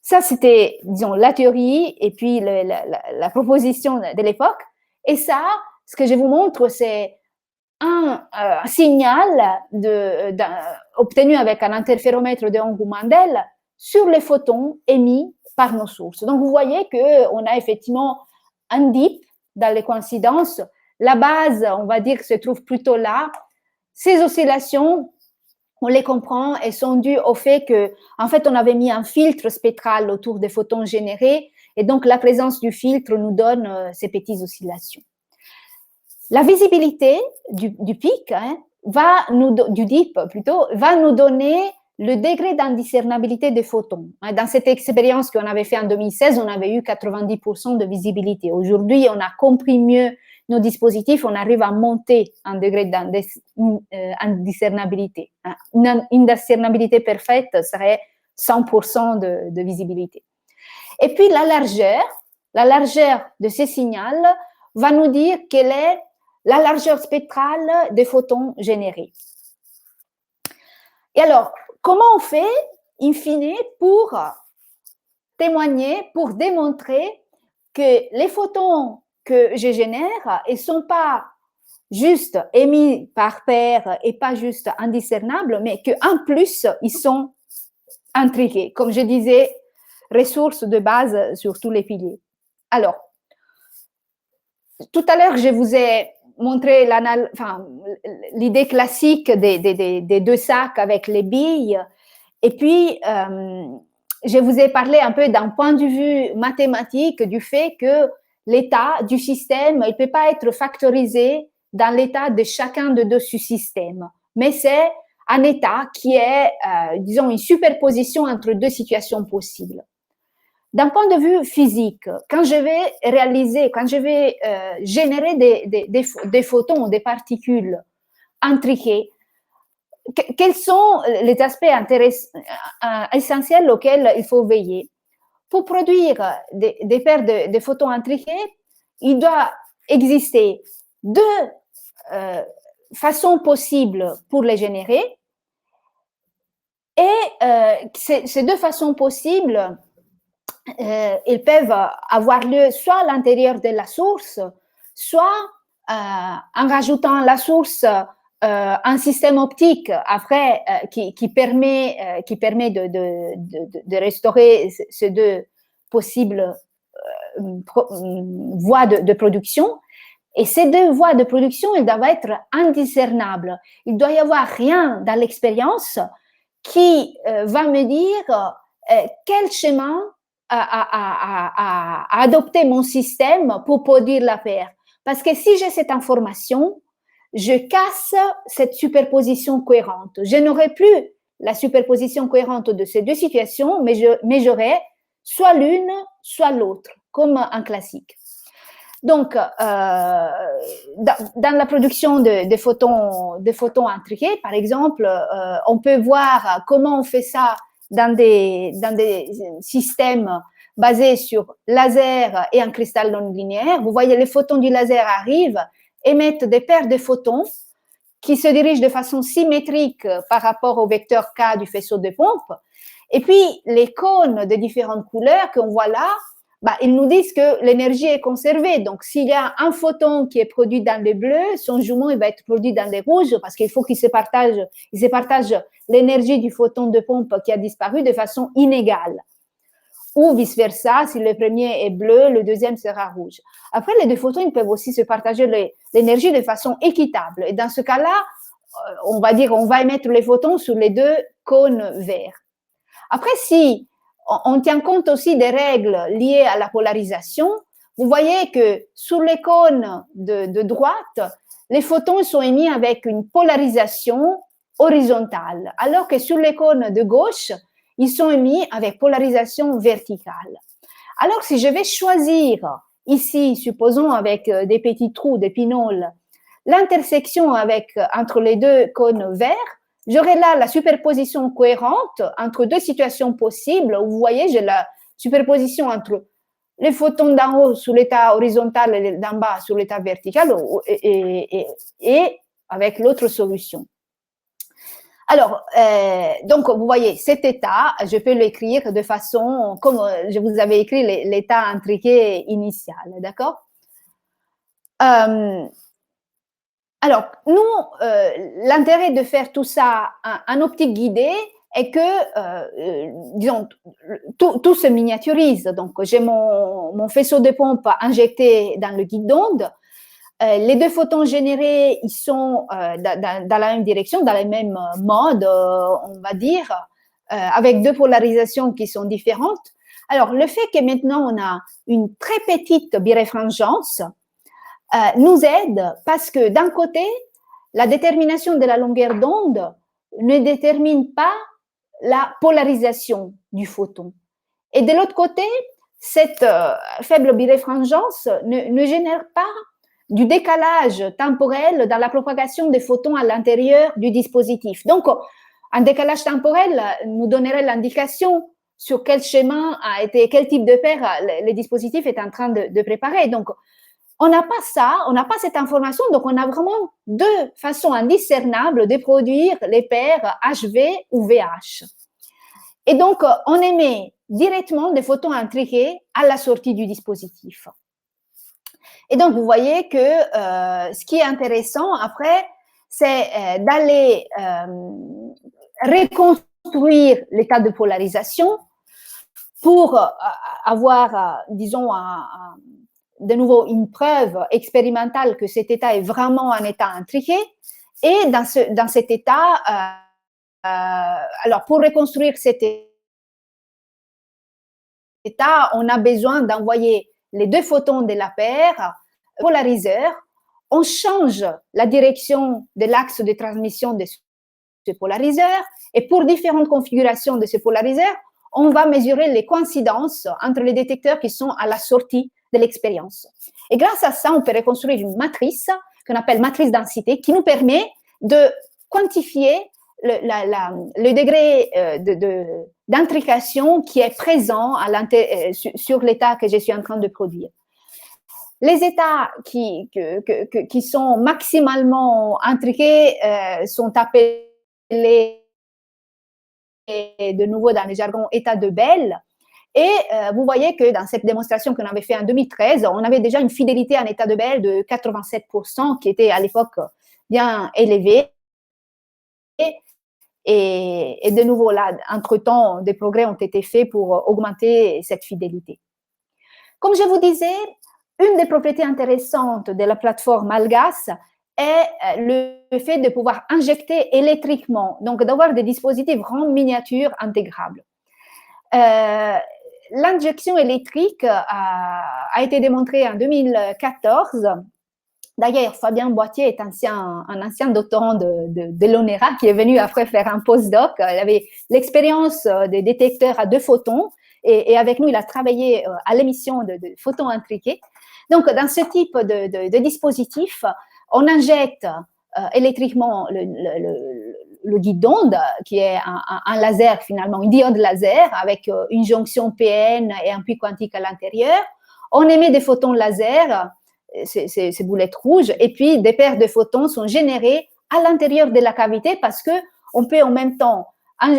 Ça, c'était, disons, la théorie et puis la proposition de l'époque. Et ça, ce que je vous montre, c'est un signal obtenu avec un interféromètre de Hongou-Mandel sur les photons émis par nos sources. Donc, vous voyez qu'on a effectivement un dip dans les coïncidences. La base, on va dire, se trouve plutôt là. Ces oscillations on les comprend, elles sont dues au fait que, en fait, on avait mis un filtre spectral autour des photons générés, et donc la présence du filtre nous donne ces petites oscillations. La visibilité du pic, du dip plutôt, va nous donner le degré d'indiscernabilité des photons. Dans cette expérience qu'on avait fait en 2016, on avait eu 90% de visibilité. Aujourd'hui, on a compris mieux nos dispositifs, on arrive à monter un degré d'indiscernabilité. Une indiscernabilité parfaite serait 100% de visibilité. Et puis la largeur de ces signaux va nous dire quelle est la largeur spectrale des photons générés. Et alors, comment on fait, in fine, pour témoigner, pour démontrer que les photons que je génère ne sont pas juste émis par paire et pas juste indiscernables, mais qu'en plus, ils sont intriqués. Comme je disais, ressources de base sur tous les piliers. Alors, tout à l'heure, je vous ai montré l'idée classique des deux sacs avec les billes. Et puis, je vous ai parlé un peu d'un point de vue mathématique du fait que l'état du système, il ne peut pas être factorisé dans l'état de chacun de deux sous-systèmes. Mais c'est un état qui est, disons, une superposition entre deux situations possibles. D'un point de vue physique, quand je vais générer des photons, des particules intriquées, quels sont les aspects essentiels auxquels il faut veiller? Pour produire des paires de photons intriqués, il doit exister deux façons possibles pour les générer. Et ces deux façons possibles, ils peuvent avoir lieu soit à l'intérieur de la source, soit en rajoutant la source un système optique après qui permet de restaurer ces deux possibles voies de production. Et ces deux voies de production, elles doivent être indiscernables. Il doit y avoir rien dans l'expérience qui va me dire quel schéma à adopter mon système pour produire la paire. Parce que si j'ai cette information, je casse cette superposition cohérente. Je n'aurai plus la superposition cohérente de ces deux situations, mais j'aurai soit l'une, soit l'autre, comme un classique. Donc, dans la production de photons intriqués, par exemple, on peut voir comment on fait ça dans des systèmes basés sur laser et un cristal non linéaire. Vous voyez, les photons du laser arrivent, émettent des paires de photons qui se dirigent de façon symétrique par rapport au vecteur K du faisceau de pompe. Et puis, les cônes de différentes couleurs qu'on voit là, ils nous disent que l'énergie est conservée. Donc, s'il y a un photon qui est produit dans le bleu, son jumeau il va être produit dans le rouge parce qu'il faut qu'il se partage l'énergie du photon de pompe qui a disparu de façon inégale. Ou vice-versa, si le premier est bleu, le deuxième sera rouge. Après, les deux photons ils peuvent aussi se partager l'énergie de façon équitable. Et dans ce cas-là, on va émettre les photons sur les deux cônes verts. Après, si on tient compte aussi des règles liées à la polarisation, vous voyez que sur les cônes de droite, les photons sont émis avec une polarisation horizontale, alors que sur les cônes de gauche, ils sont émis avec polarisation verticale. Alors, si je vais choisir ici, supposons avec des petits trous, des pinoles, l'intersection entre les deux cônes verts, j'aurai là la superposition cohérente entre deux situations possibles. Où vous voyez, j'ai la superposition entre les photons d'en haut sur l'état horizontal et d'en bas sur l'état vertical et avec l'autre solution. Alors, donc, vous voyez, cet état, je peux l'écrire de façon, comme je vous avais écrit l'état intriqué initial, d'accord? Alors, nous, l'intérêt de faire tout ça en optique guidée est que, disons, tout se miniaturise. Donc, j'ai mon faisceau de pompe injecté dans le guide d'onde. Les deux photons générés, ils sont dans la même direction, dans le même mode, on va dire, avec deux polarisations qui sont différentes. Alors, le fait que maintenant on a une très petite biréfringence nous aide parce que d'un côté, la détermination de la longueur d'onde ne détermine pas la polarisation du photon. Et de l'autre côté, cette faible biréfringence ne génère pas du décalage temporel dans la propagation des photons à l'intérieur du dispositif. Donc, un décalage temporel nous donnerait l'indication sur quel schéma a été, quel type de paire le dispositif est en train de préparer. Donc, on n'a pas ça, on n'a pas cette information, donc on a vraiment deux façons indiscernables de produire les paires HV ou VH. Et donc, on émet directement des photons intriqués à la sortie du dispositif. Et donc, vous voyez que ce qui est intéressant après, c'est d'aller reconstruire l'état de polarisation pour avoir, disons, de nouveau une preuve expérimentale que cet état est vraiment un état intriqué. Et dans cet état, alors pour reconstruire cet état, on a besoin d'envoyer les deux photons de la paire polariseur. On change la direction de l'axe de transmission de ce polariseur et pour différentes configurations de ce polariseur, on va mesurer les coïncidences entre les détecteurs qui sont à la sortie de l'expérience. Et grâce à ça, on peut reconstruire une matrice qu'on appelle matrice densité qui nous permet de quantifier le degré d'intrication qui est présent sur l'état que je suis en train de produire. Les états qui sont maximalement intriqués sont appelés de nouveau dans le jargon état de Bell. Et vous voyez que dans cette démonstration qu'on avait fait en 2013, on avait déjà une fidélité en état de Bell de 87%, qui était à l'époque bien élevée. Et de nouveau, là, entre-temps, des progrès ont été faits pour augmenter cette fidélité. Comme je vous disais, une des propriétés intéressantes de la plateforme Algas est le fait de pouvoir injecter électriquement, donc d'avoir des dispositifs vraiment miniatures intégrables. L'injection électrique a été démontrée en 2014. D'ailleurs, Fabien Boitier est un ancien doctorant de l'ONERA qui est venu après faire un postdoc. Il avait l'expérience des détecteurs à deux photons et avec nous, il a travaillé à l'émission de photons intriqués. Donc, dans ce type de dispositif, on injecte électriquement le guide d'onde, qui est un laser finalement, une diode laser avec une jonction PN et un puits quantique à l'intérieur. On émet des photons laser, ces boulettes rouges, et puis des paires de photons sont générées à l'intérieur de la cavité parce qu'on peut en même temps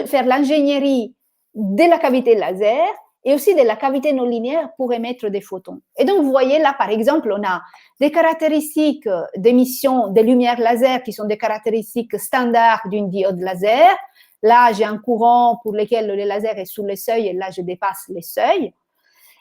faire l'ingénierie de la cavité laser et aussi de la cavité non linéaire pour émettre des photons. Et donc, vous voyez là, par exemple, on a des caractéristiques d'émission de lumière laser qui sont des caractéristiques standards d'une diode laser. Là, j'ai un courant pour lequel le laser est sous le seuil et là, je dépasse les seuils.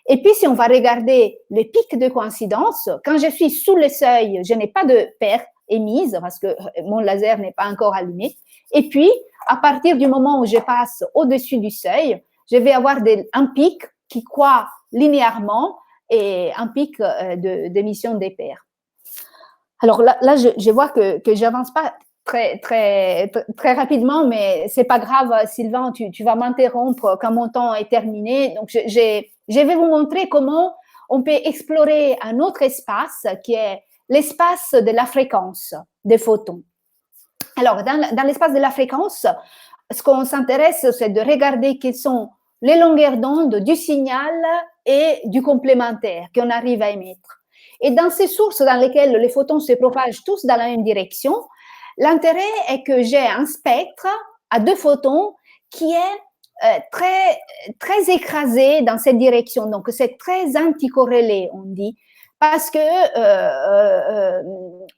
Et puis, si on va regarder les pics de coïncidence, quand je suis sous le seuil, je n'ai pas de paire émise parce que mon laser n'est pas encore allumé. Et puis, à partir du moment où je passe au-dessus du seuil, je vais avoir un pic qui croît linéairement et un pic d'émission des paires. Alors là je vois que j'avance pas très rapidement, mais c'est pas grave, Sylvain, tu vas m'interrompre quand mon temps est terminé. Donc, je vais vous montrer comment on peut explorer un autre espace qui est l'espace de la fréquence des photons. Alors, dans l'espace de la fréquence, ce qu'on s'intéresse, c'est de regarder quelles sont les longueurs d'onde du signal et du complémentaire qu'on arrive à émettre. Et dans ces sources dans lesquelles les photons se propagent tous dans la même direction, l'intérêt est que j'ai un spectre à deux photons qui est très écrasé dans cette direction. Donc, c'est très anticorrélé, on dit, parce que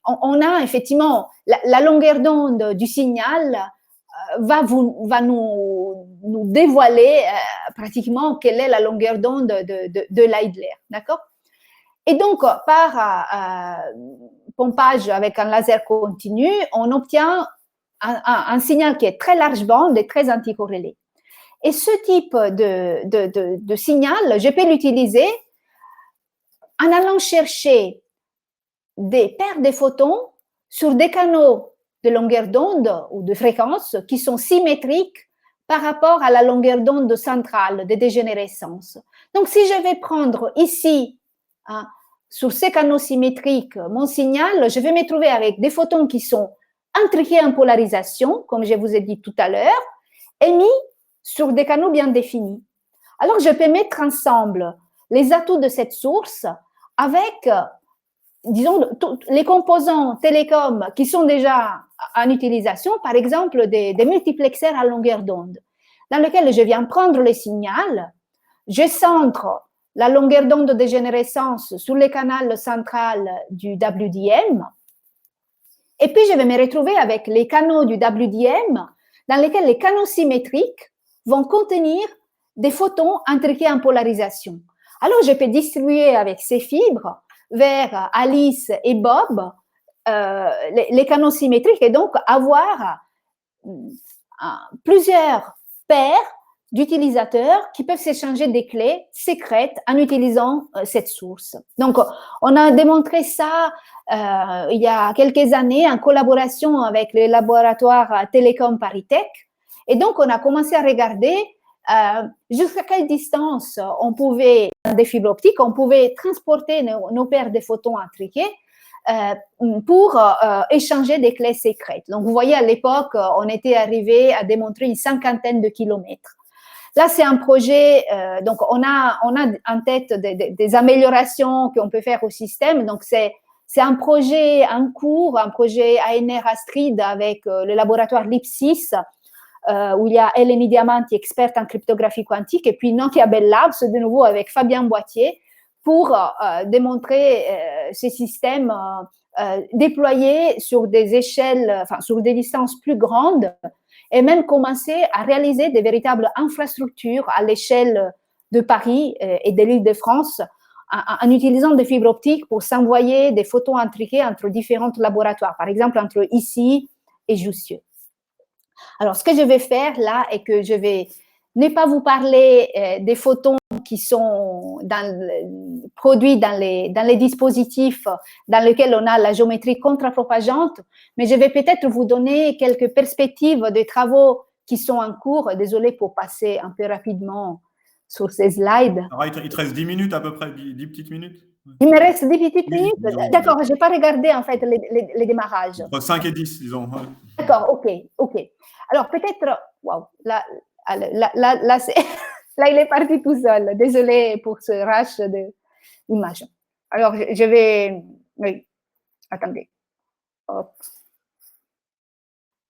on a effectivement la longueur d'onde du signal va nous dévoiler pratiquement quelle est la longueur d'onde de Leidler, d'accord? Et donc, pompage avec un laser continu, on obtient un signal qui est très large bande et très anticorrélé. Et ce type de signal, je peux l'utiliser en allant chercher des paires de photons sur des canaux de longueur d'onde ou de fréquence qui sont symétriques par rapport à la longueur d'onde centrale de dégénérescence. Donc, si je vais prendre ici, sur ces canaux symétriques, mon signal, je vais me trouver avec des photons qui sont intriqués en polarisation, comme je vous ai dit tout à l'heure, émis sur des canaux bien définis. Alors, je peux mettre ensemble les atouts de cette source avec, disons, les composants télécoms qui sont déjà en utilisation, par exemple des multiplexeurs à longueur d'onde, dans lesquels je viens prendre le signal, je centre la longueur d'onde de dégénérescence sur le canal central du WDM, et puis je vais me retrouver avec les canaux du WDM dans lesquels les canaux symétriques vont contenir des photons intriqués en polarisation. Alors, je peux distribuer avec ces fibres vers Alice et Bob les canaux symétriques et donc avoir plusieurs paires d'utilisateurs qui peuvent s'échanger des clés secrètes en utilisant cette source. Donc, on a démontré ça il y a quelques années en collaboration avec le laboratoire Télécom Paris-Tech. Et donc, on a commencé à regarder jusqu'à quelle distance on pouvait, des fibres optiques, on pouvait transporter nos paires de photons intriqués pour échanger des clés secrètes. Donc, vous voyez, à l'époque, on était arrivé à démontrer une 50aine de kilomètres. Là, c'est un projet, donc on a en tête des améliorations qu'on peut faire au système. Donc, c'est un projet en cours, un projet ANR Astrid avec le laboratoire LIPSIS, où il y a Eleni Diamanti, experte en cryptographie quantique, et puis Nokia Bell Labs, de nouveau avec Fabien Boitier, pour démontrer ces systèmes déployés sur des échelles, enfin, sur des distances plus grandes, et même commencer à réaliser des véritables infrastructures à l'échelle de Paris et de l'Île-de-France en utilisant des fibres optiques pour s'envoyer des photons intriqués entre différents laboratoires, par exemple entre ici et Jussieu. Alors, ce que je vais faire là est que je vais ne pas vous parler des photons qui sont produits dans les dispositifs dans lesquels on a la géométrie contrapropageante, mais je vais peut-être vous donner quelques perspectives de travaux qui sont en cours. Désolée pour passer un peu rapidement sur ces slides. Alors, il te reste 10 minutes à peu près, 10 petites minutes. Il me reste 10 petites minutes. D'accord, je n'ai pas regardé en fait les démarrages. Entre 5 et 10, disons. Ouais. D'accord, ok. Alors peut-être, waouh, là il est parti tout seul. Désolée pour ce rush d'image. Alors je vais, oui, attendez. Hop.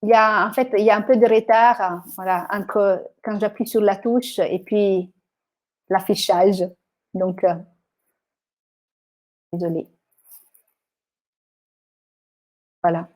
Il y a un peu de retard, voilà, entre quand j'appuie sur la touche et puis l'affichage. Donc, désolée. Voilà.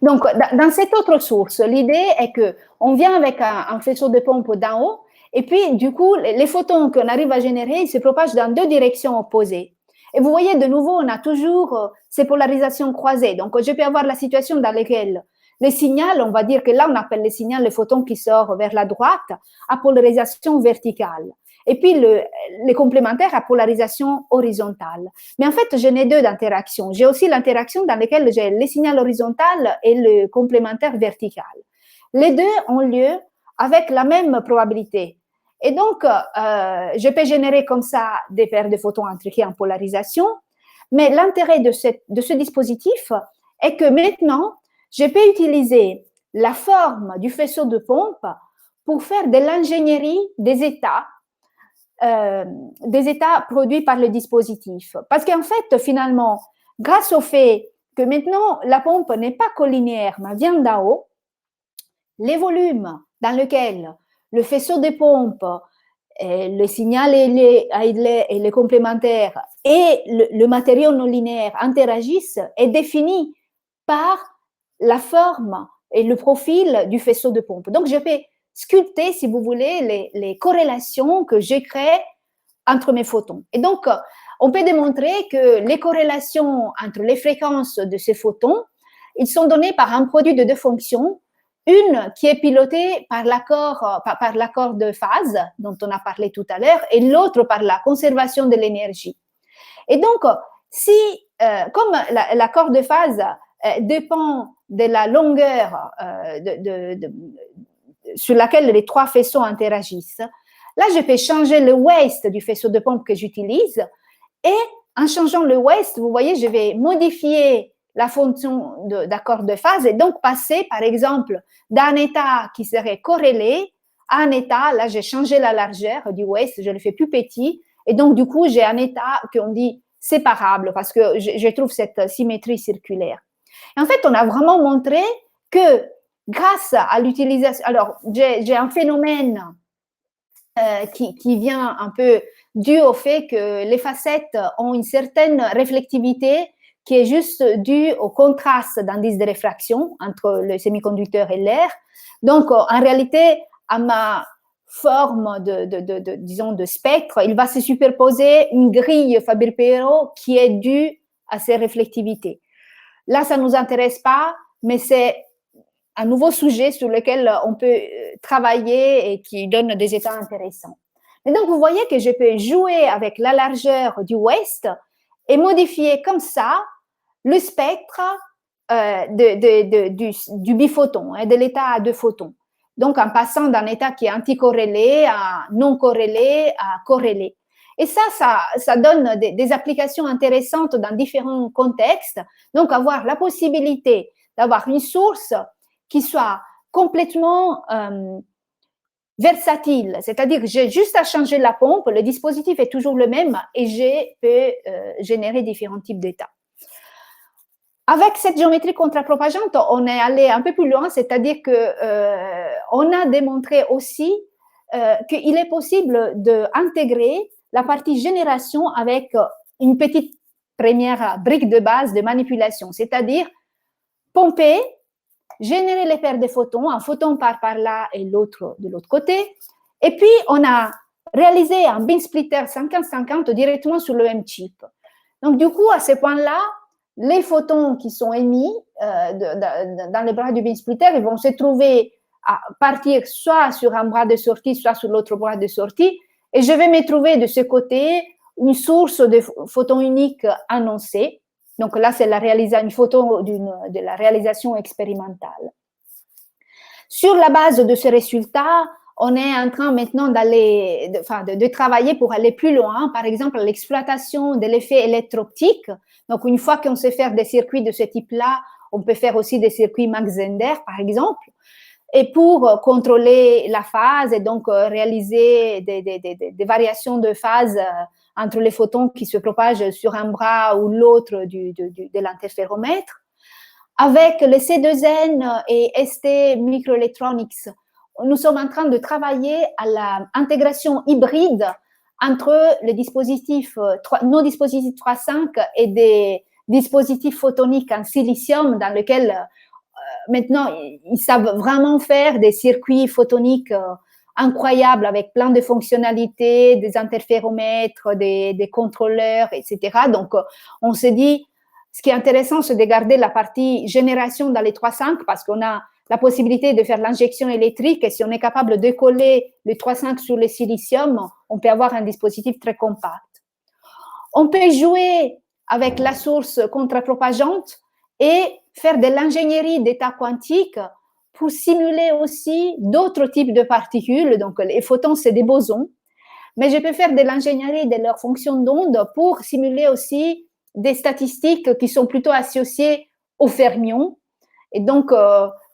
Donc, dans cette autre source, l'idée est qu'on vient avec un faisceau de pompe d'en haut, et puis, du coup, les photons qu'on arrive à générer, ils se propagent dans deux directions opposées. Et vous voyez, de nouveau, on a toujours ces polarisations croisées. Donc, je peux avoir la situation dans laquelle le signal, on va dire que là, on appelle le signal le photon qui sort vers la droite, à polarisation verticale. Et puis, les complémentaires à polarisation horizontale. Mais en fait, je n'ai deux d'interactions. J'ai aussi l'interaction dans laquelle j'ai le signal horizontal et le complémentaire vertical. Les deux ont lieu avec la même probabilité. Et donc, je peux générer comme ça des paires de photons intriqués en polarisation. Mais l'intérêt de ce dispositif est que maintenant, je peux utiliser la forme du faisceau de pompe pour faire de l'ingénierie des états produits par le dispositif. Parce qu'en fait, finalement, grâce au fait que maintenant, la pompe n'est pas collinéaire, mais vient d'en haut, les volumes dans lesquels le faisceau de pompe, le signal et les complémentaires et le matériau non linéaire interagissent est défini par la forme et le profil du faisceau de pompe. Donc, je peux sculpter, si vous voulez, les corrélations que j'ai créées entre mes photons. Et donc, on peut démontrer que les corrélations entre les fréquences de ces photons, ils sont donnés par un produit de deux fonctions, une qui est pilotée par l'accord de phase dont on a parlé tout à l'heure et l'autre par la conservation de l'énergie. Et donc, comme l'accord de phase dépend de la longueur sur laquelle les trois faisceaux interagissent, là, je peux changer le waste du faisceau de pompe que j'utilise et en changeant le waste, vous voyez, je vais modifier la fonction d'accord de phase et donc passer, par exemple, d'un état qui serait corrélé à un état, là, j'ai changé la largeur du waste, je le fais plus petit et donc, du coup, j'ai un état qu'on dit séparable parce que je trouve cette symétrie circulaire. Et en fait, on a vraiment montré que grâce à l'utilisation, alors j'ai un phénomène qui vient un peu dû au fait que les facettes ont une certaine réflectivité qui est juste due au contraste d'indice de réfraction entre le semi-conducteur et l'air. Donc, en réalité, à ma forme disons, de spectre, il va se superposer une grille Fabry-Perot qui est due à ces réflectivités. Là, ça ne nous intéresse pas, mais c'est un nouveau sujet sur lequel on peut travailler et qui donne des états intéressants. Et donc, vous voyez que je peux jouer avec la largeur du waste et modifier comme ça le spectre du biphoton, de l'état à deux photons. Donc, en passant d'un état qui est anticorrélé à non corrélé à corrélé. Et ça donne des applications intéressantes dans différents contextes. Donc, avoir la possibilité d'avoir une source qui soit complètement versatile, c'est-à-dire que j'ai juste à changer la pompe, le dispositif est toujours le même et je peux générer différents types d'états. Avec cette géométrie contrapropageante, on est allé un peu plus loin, c'est-à-dire qu'on a démontré aussi qu'il est possible d'intégrer la partie génération avec une petite première brique de base de manipulation, c'est-à-dire pomper, générer les paires de photons, un photon part par là et l'autre de l'autre côté. Et puis, on a réalisé un beam splitter 50-50 directement sur le même chip. Donc, du coup, à ce point-là, les photons qui sont émis dans les bras du beam splitter, ils vont se trouver à partir soit sur un bras de sortie, soit sur l'autre bras de sortie. Et je vais me trouver de ce côté une source de photons uniques annoncée. Donc là, c'est une photo de la réalisation expérimentale. Sur la base de ce résultat, on est en train maintenant de travailler pour aller plus loin, par exemple l'exploitation de l'effet électro-optique. Donc une fois qu'on sait faire des circuits de ce type-là, on peut faire aussi des circuits Mach-Zehnder, par exemple, et pour contrôler la phase et donc réaliser des variations de phase entre les photons qui se propagent sur un bras ou l'autre de l'interféromètre. Avec le C2N et ST Microelectronics, nous sommes en train de travailler à l'intégration hybride entre les dispositifs, nos dispositifs 3.5 et des dispositifs photoniques en silicium dans lesquels maintenant ils savent vraiment faire des circuits photoniques incroyables avec plein de fonctionnalités, des interféromètres, des contrôleurs, etc. Donc, on s'est dit, ce qui est intéressant, c'est de garder la partie génération dans les 3.5 parce qu'on a la possibilité de faire l'injection électrique et si on est capable de coller les 3.5 sur le silicium, on peut avoir un dispositif très compact. On peut jouer avec la source contrapropageante et faire de l'ingénierie d'état quantique pour simuler aussi d'autres types de particules. Donc, les photons, c'est des bosons. Mais je peux faire de l'ingénierie de leur fonction d'onde pour simuler aussi des statistiques qui sont plutôt associées aux fermions. Et donc,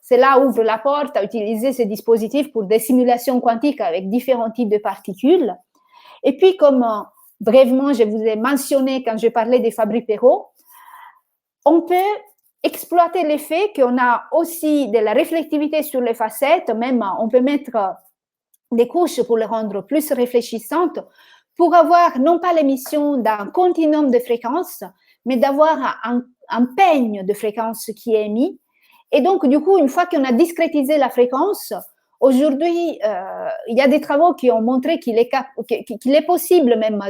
cela ouvre la porte à utiliser ces dispositifs pour des simulations quantiques avec différents types de particules. Et puis, comme brièvement, je vous ai mentionné quand je parlais des Fabry-Perot, on peut exploiter l'effet qu'on a aussi de la réflectivité sur les facettes, même on peut mettre des couches pour les rendre plus réfléchissantes, pour avoir non pas l'émission d'un continuum de fréquences, mais d'avoir un peigne de fréquences qui est émis. Et donc, du coup, une fois qu'on a discrétisé la fréquence, aujourd'hui, il y a des travaux qui ont montré qu'il est possible même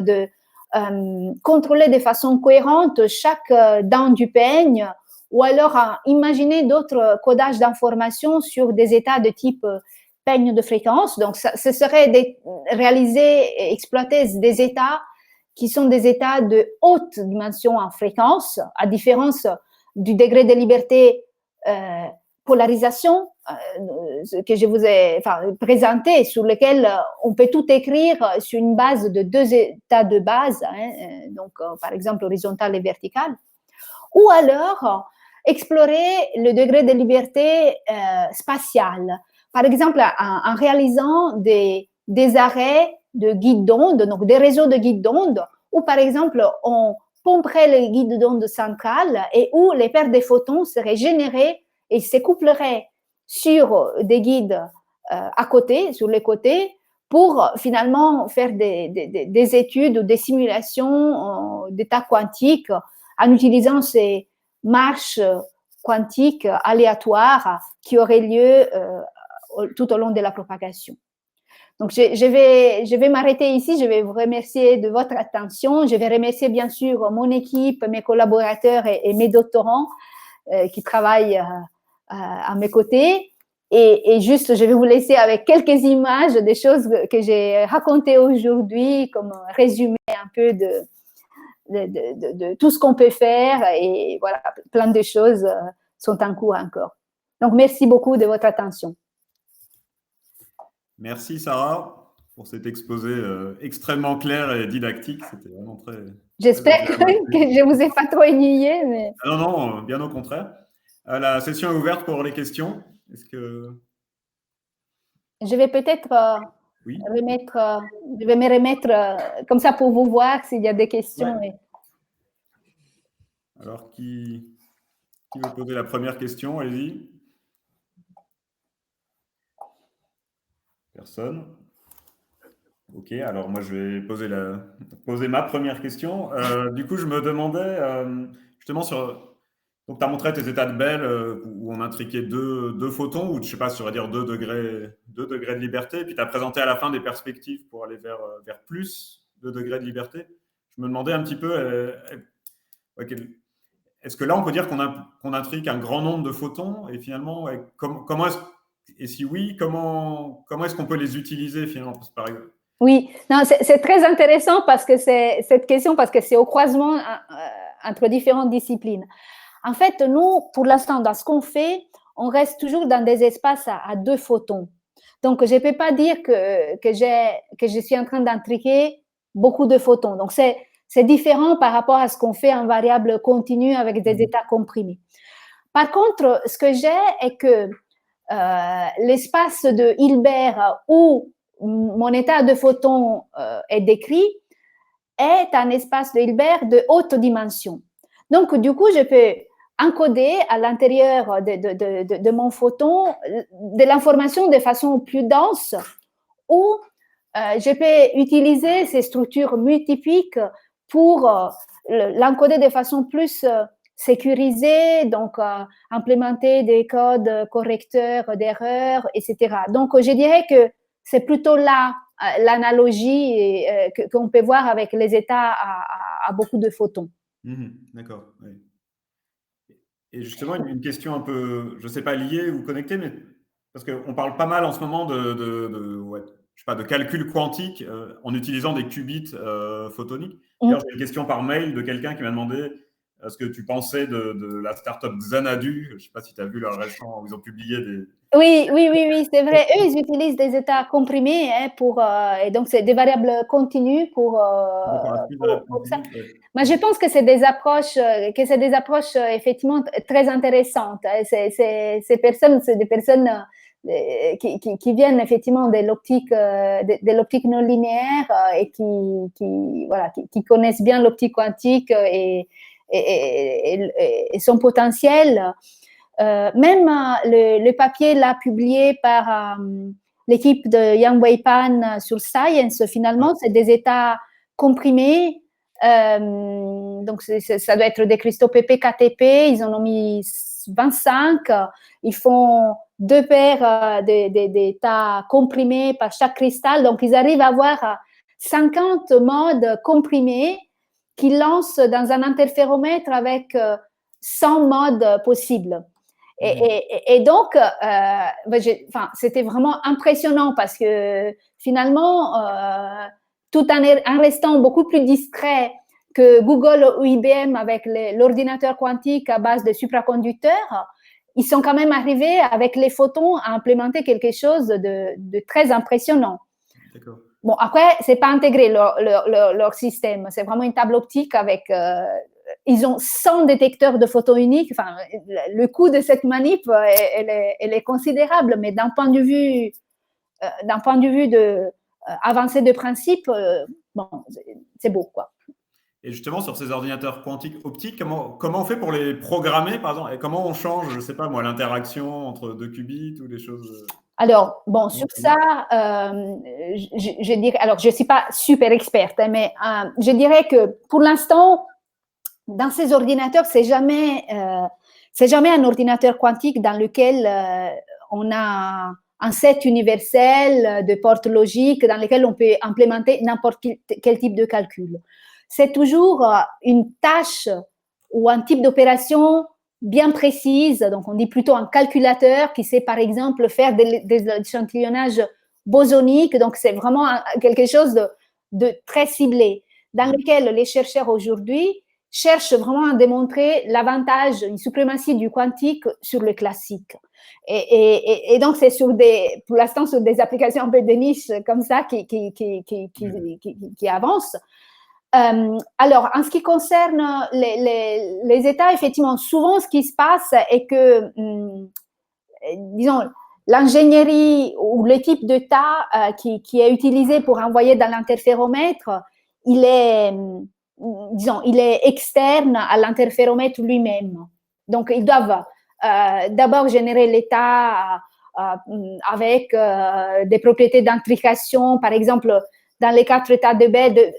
contrôler de façon cohérente chaque dent du peigne, ou alors imaginer d'autres codages d'informations sur des états de type peigne de fréquence. Donc, ce serait réaliser et exploiter des états qui sont des états de haute dimension en fréquence, à différence du degré de liberté polarisation que je vous ai présenté, sur lequel on peut tout écrire sur une base de 2 états de base, donc par exemple horizontal et vertical, ou alors explorer le degré de liberté spatiale, par exemple en réalisant des arrêts de guides d'onde, donc des réseaux de guides d'onde, où par exemple on pomperait les guides d'onde centrales et où les paires de photons seraient générées et se coupleraient sur des guides à côté, sur les côtés, pour finalement faire des études ou des simulations d'états quantiques en utilisant ces marches quantiques aléatoires qui auraient lieu tout au long de la propagation. Donc, je vais m'arrêter ici. Je vais vous remercier de votre attention. Je vais remercier bien sûr mon équipe, mes collaborateurs et mes doctorants qui travaillent à mes côtés. Et juste, je vais vous laisser avec quelques images des choses que j'ai racontées aujourd'hui, comme résumé un peu de tout ce qu'on peut faire. Et voilà, plein de choses sont en cours encore. Donc, merci beaucoup de votre attention. Merci Sarah pour cet exposé extrêmement clair et didactique. C'était vraiment très... J'espère que je ne vous ai pas trop ennuyé. Mais... Non, non, bien au contraire. La session est ouverte pour les questions. Est-ce que... Je vais peut-être oui. je vais me remettre comme ça pour vous voir s'il y a des questions. Ouais. Alors, qui veut poser la première question? Allez-y. Personne? Ok, alors moi je vais poser ma première question. Du coup, je me demandais justement sur... Donc, tu as montré tes états de Bell où on intriquait deux photons, ou je sais pas, sur dire 2 degrés de liberté, et puis tu as présenté à la fin des perspectives pour aller vers plus de degrés de liberté. Je me demandais un petit peu, est-ce que là on peut dire qu'on intrigue un grand nombre de photons, et finalement, comment est-ce, et si oui, comment est-ce qu'on peut les utiliser finalement, par exemple? Oui, non, c'est très intéressant parce que c'est cette question, parce que c'est au croisement entre différentes disciplines. En fait, nous, pour l'instant, dans ce qu'on fait, on reste toujours dans des espaces à 2 photons. Donc, je ne peux pas dire que je suis en train d'intriquer beaucoup de photons. Donc, c'est différent par rapport à ce qu'on fait en variable continue avec des états comprimés. Par contre, ce que j'ai est que l'espace de Hilbert où mon état de photon est décrit est un espace de Hilbert de haute dimension. Donc, du coup, je peux encoder à l'intérieur de mon photon de l'information de façon plus dense, ou je peux utiliser ces structures multipiques pour l'encoder de façon plus sécurisée, donc implémenter des codes correcteurs d'erreurs, etc. Donc, je dirais que c'est plutôt là l'analogie qu'on peut voir avec les états à beaucoup de photons. D'accord. Oui. Et justement, une question un peu, je ne sais pas, liée ou connectée, mais parce qu'on parle pas mal en ce moment je sais pas, de calcul quantique en utilisant des qubits photoniques. D'ailleurs, j'ai une question par mail de quelqu'un qui m'a demandé ce que tu pensais de la startup Xanadu. Je ne sais pas si tu as vu leur récent, où ils ont publié des... Oui, c'est vrai. Eux, ils utilisent des états comprimés et donc c'est des variables continues pour ça. Mais je pense que c'est des approches, effectivement très intéressantes. Ces personnes, c'est des personnes qui viennent effectivement de l'optique non linéaire et qui connaissent bien l'optique quantique et son potentiel. Même le papier là publié par l'équipe de Yang Wei Pan sur Science, finalement, c'est des états comprimés. Donc, ça doit être des cristaux PP-KTP. Ils en ont mis 25. Ils font 2 paires d'états comprimés par chaque cristal. Donc, ils arrivent à avoir 50 modes comprimés qu'il lance dans un interféromètre avec 100 modes possibles. Et donc, c'était vraiment impressionnant parce que finalement, tout en restant beaucoup plus discret que Google ou IBM avec l'ordinateur quantique à base de supraconducteurs, ils sont quand même arrivés avec les photons à implémenter quelque chose de très impressionnant. D'accord. Bon, après, c'est pas intégré leur système. C'est vraiment une table optique avec. Ils ont 100 détecteurs de photons uniques. Enfin, le coût de cette manip, elle est considérable, mais d'un point de vue, avancé de principe, bon, c'est beau, quoi. Et justement, sur ces ordinateurs quantiques optiques, comment on fait pour les programmer, par exemple? Et comment on change, je ne sais pas moi, l'interaction entre 2 qubits ou des choses? Alors, bon, sur ça, je dirais, alors je ne suis pas super experte, hein, mais je dirais que pour l'instant, dans ces ordinateurs, c'est jamais un ordinateur quantique dans lequel on a un set universel de portes logiques dans lesquelles on peut implémenter n'importe quel type de calcul. C'est toujours une tâche ou un type d'opération bien précise. Donc, on dit plutôt un calculateur qui sait, par exemple, faire des échantillonnages bosoniques. Donc, c'est vraiment quelque chose de très ciblé, dans lequel les chercheurs aujourd'hui cherchent vraiment à démontrer l'avantage, une suprématie du quantique sur le classique. Et donc, c'est pour l'instant, sur des applications un peu de niche comme ça qui avancent. Alors, en ce qui concerne les États, effectivement, souvent, ce qui se passe est que, disons, l'ingénierie ou le type d'État qui est utilisé pour envoyer dans l'interféromètre, il est externe à l'interféromètre lui-même. Donc, ils doivent d'abord générer l'état avec des propriétés d'intrication, par exemple, dans les 4 états de Bede,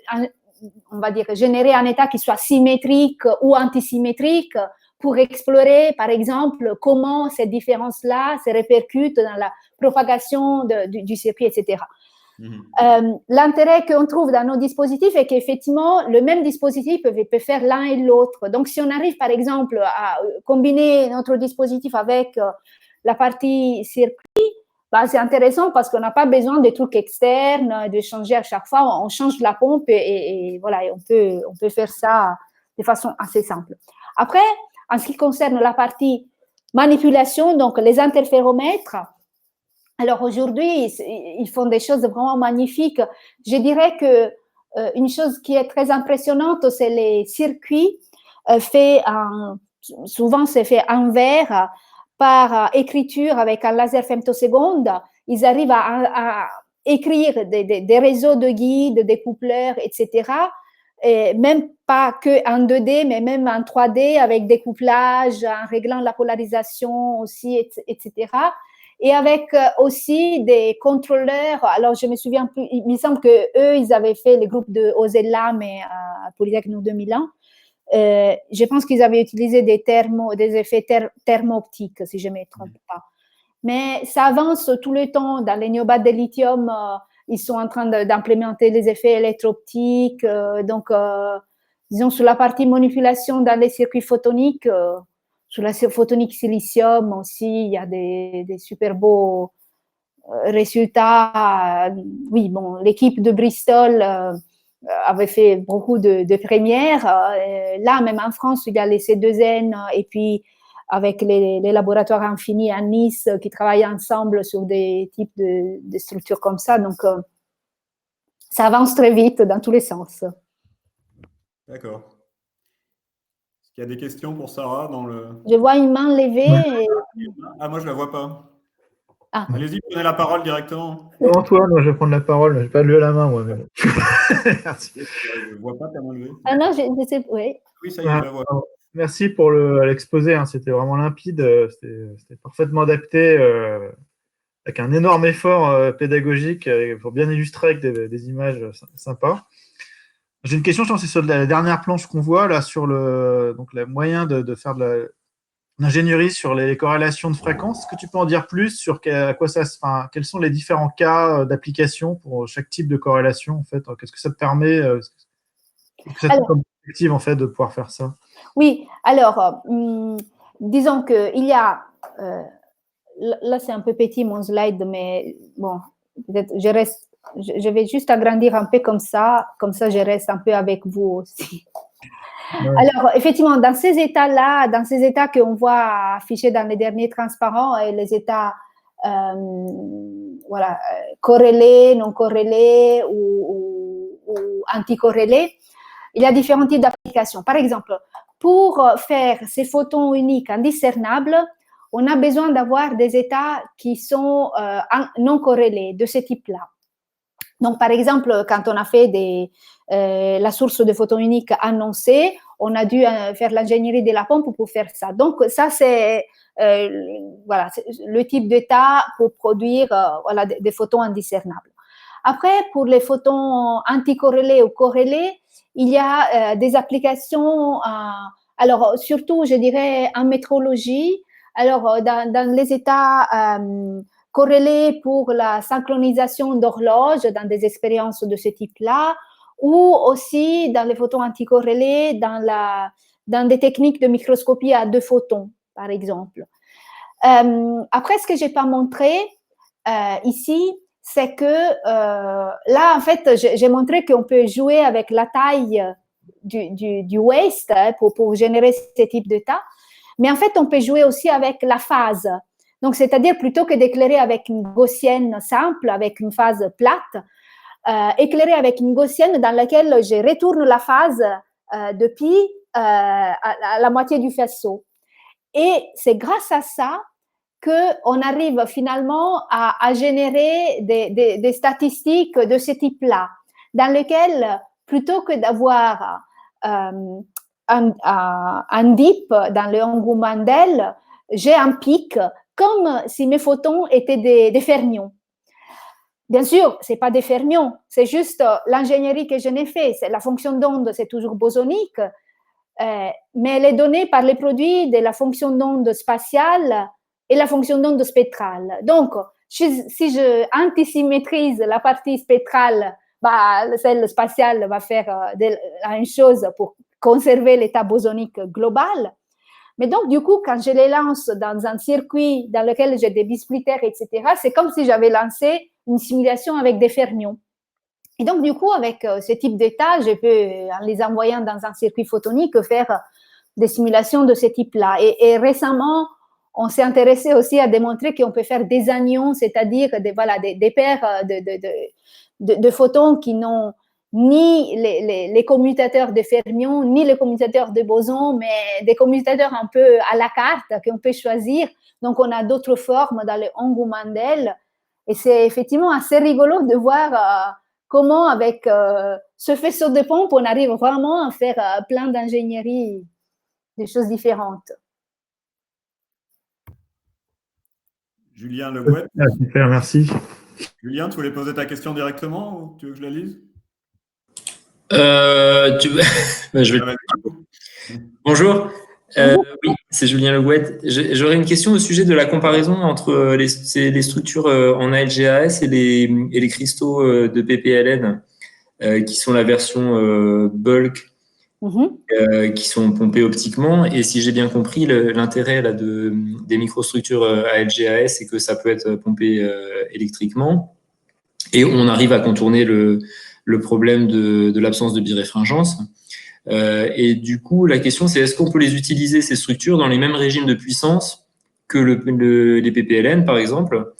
on va dire, générer un état qui soit symétrique ou antisymétrique pour explorer, par exemple, comment ces différences-là se répercutent dans la propagation du circuit, etc. L'intérêt qu'on trouve dans nos dispositifs est qu'effectivement, le même dispositif peut faire l'un et l'autre. Donc, si on arrive, par exemple, à combiner notre dispositif avec la partie circuit, c'est intéressant parce qu'on n'a pas besoin de trucs externes, de changer à chaque fois. On change la pompe et voilà, et on peut faire ça de façon assez simple. Après, en ce qui concerne la partie manipulation, donc les interféromètres, alors aujourd'hui, ils font des choses vraiment magnifiques. Je dirais que une chose qui est très impressionnante, c'est les circuits souvent c'est fait en verre par écriture avec un laser femtoseconde. Ils arrivent à écrire des réseaux de guides, des coupleurs, etc. Et même pas que en 2D, mais même en 3D avec découplage, en réglant la polarisation aussi, etc. Et avec aussi des contrôleurs. Alors, je me souviens plus, il me semble qu'eux, ils avaient fait le groupe de Ozella, mais à Polytechnique de Milan. Je pense qu'ils avaient utilisé des effets thermo-optiques, si je ne me trompe pas. Mais ça avance tout le temps. Dans les néobates de lithium, ils sont en train d'implémenter les effets électro-optiques. Donc, disons, sur la partie manipulation dans les circuits photoniques, sur la photonique silicium aussi, il y a des super beaux résultats. Oui, bon, l'équipe de Bristol avait fait beaucoup de premières. Là, même en France, il y a les C2N et puis avec les laboratoires infinis à Nice qui travaillent ensemble sur des types de structures comme ça. Donc, ça avance très vite dans tous les sens. D'accord. Est-ce qu'il y a des questions pour Sarah dans le... Je vois une main levée. Ah, moi, je ne la vois pas. Ah. Allez-y, prenez la parole directement. Antoine, moi, je vais prendre la parole. Je n'ai pas levé la main, moi. Mais bon. Merci. Je ne vois pas ta main levée. Ah non, je sais, oui. Oui, ça y est, je la vois. Merci pour l'exposé. Hein. C'était vraiment limpide. C'était parfaitement adapté, avec un énorme effort pédagogique pour bien illustrer avec des images sympas. J'ai une question, je pense, c'est sur la dernière planche qu'on voit, là, sur le moyen de faire de ingénierie sur les corrélations de fréquences. Est-ce que tu peux en dire plus sur quels sont les différents cas d'application pour chaque type de corrélation en fait? Qu'est-ce que ça te permet comme perspective en fait de pouvoir faire ça? Oui, alors disons que il y a là c'est un peu petit mon slide, mais bon, peut-être je vais juste agrandir un peu comme ça je reste un peu avec vous aussi. Ouais. Alors, effectivement, dans ces états-là, dans ces états qu'on voit affichés dans les derniers transparents et les états voilà, corrélés, non corrélés ou anticorrélés, il y a différents types d'applications. Par exemple, pour faire ces photons uniques indiscernables, on a besoin d'avoir des états qui sont non corrélés de ce type-là. Donc, par exemple, quand on a fait la source de photons uniques annoncée, on a dû faire l'ingénierie de la pompe pour faire ça. Donc, ça, c'est voilà, le type d'état pour produire voilà, des photons indiscernables. Après, pour les photons anticorrélés ou corrélés, il y a des applications, alors surtout, je dirais, en métrologie. Alors, dans les états corrélés pour la synchronisation d'horloges dans des expériences de ce type-là, ou aussi dans les photons anticorrélés dans des techniques de microscopie à 2 photons, par exemple. Après, ce que je n'ai pas montré ici, c'est que là, en fait, j'ai montré qu'on peut jouer avec la taille du waste pour générer ce type d'état. Mais en fait, on peut jouer aussi avec la phase. Donc, c'est-à-dire, plutôt que d'éclairer avec une gaussienne simple, avec une phase plate, éclairer avec une gaussienne dans laquelle je retourne la phase de pi à la moitié du faisceau. Et c'est grâce à ça qu'on arrive finalement à générer des statistiques de ce type-là, dans lesquelles, plutôt que d'avoir un dip dans le engouement d'elle, j'ai un pic, comme si mes photons étaient des fermions. Bien sûr, ce n'est pas des fermions, c'est juste l'ingénierie que je n'ai fait. La fonction d'onde, c'est toujours bosonique, mais elle est donnée par les produits de la fonction d'onde spatiale et la fonction d'onde spectrale. Donc, si je antisymétrise la partie spectrale, celle spatiale va faire la même chose pour conserver l'état bosonique global. Mais donc, du coup, quand je les lance dans un circuit dans lequel j'ai des bisplitters, etc., c'est comme si j'avais lancé une simulation avec des fermions. Et donc, du coup, avec ce type d'état, je peux, en les envoyant dans un circuit photonique, faire des simulations de ce type-là. Et récemment, on s'est intéressé aussi à démontrer qu'on peut faire des anions, c'est-à-dire des paires de photons qui n'ont ni les commutateurs de fermions, ni les commutateurs de bosons, mais des commutateurs un peu à la carte qu'on peut choisir. Donc, on a d'autres formes dans le engouement d'elle. Et c'est effectivement assez rigolo de voir comment, avec ce faisceau de pompe, on arrive vraiment à faire plein d'ingénierie, des choses différentes. Julien Legouet. Super, merci. Julien, tu voulais poser ta question directement ou tu veux que je la lise? Je vais... Bonjour. Oui, c'est Julien Legouet. J'aurais une question au sujet de la comparaison entre les structures en ALGAS et les cristaux de PPLN, qui sont la version bulk, qui sont pompés optiquement. Et si j'ai bien compris, l'intérêt des microstructures ALGAS, c'est que ça peut être pompé électriquement. Et on arrive à contourner le problème de l'absence de biréfringence. Et du coup, la question, c'est est-ce qu'on peut les utiliser, ces structures, dans les mêmes régimes de puissance que les PPLN, par exemple,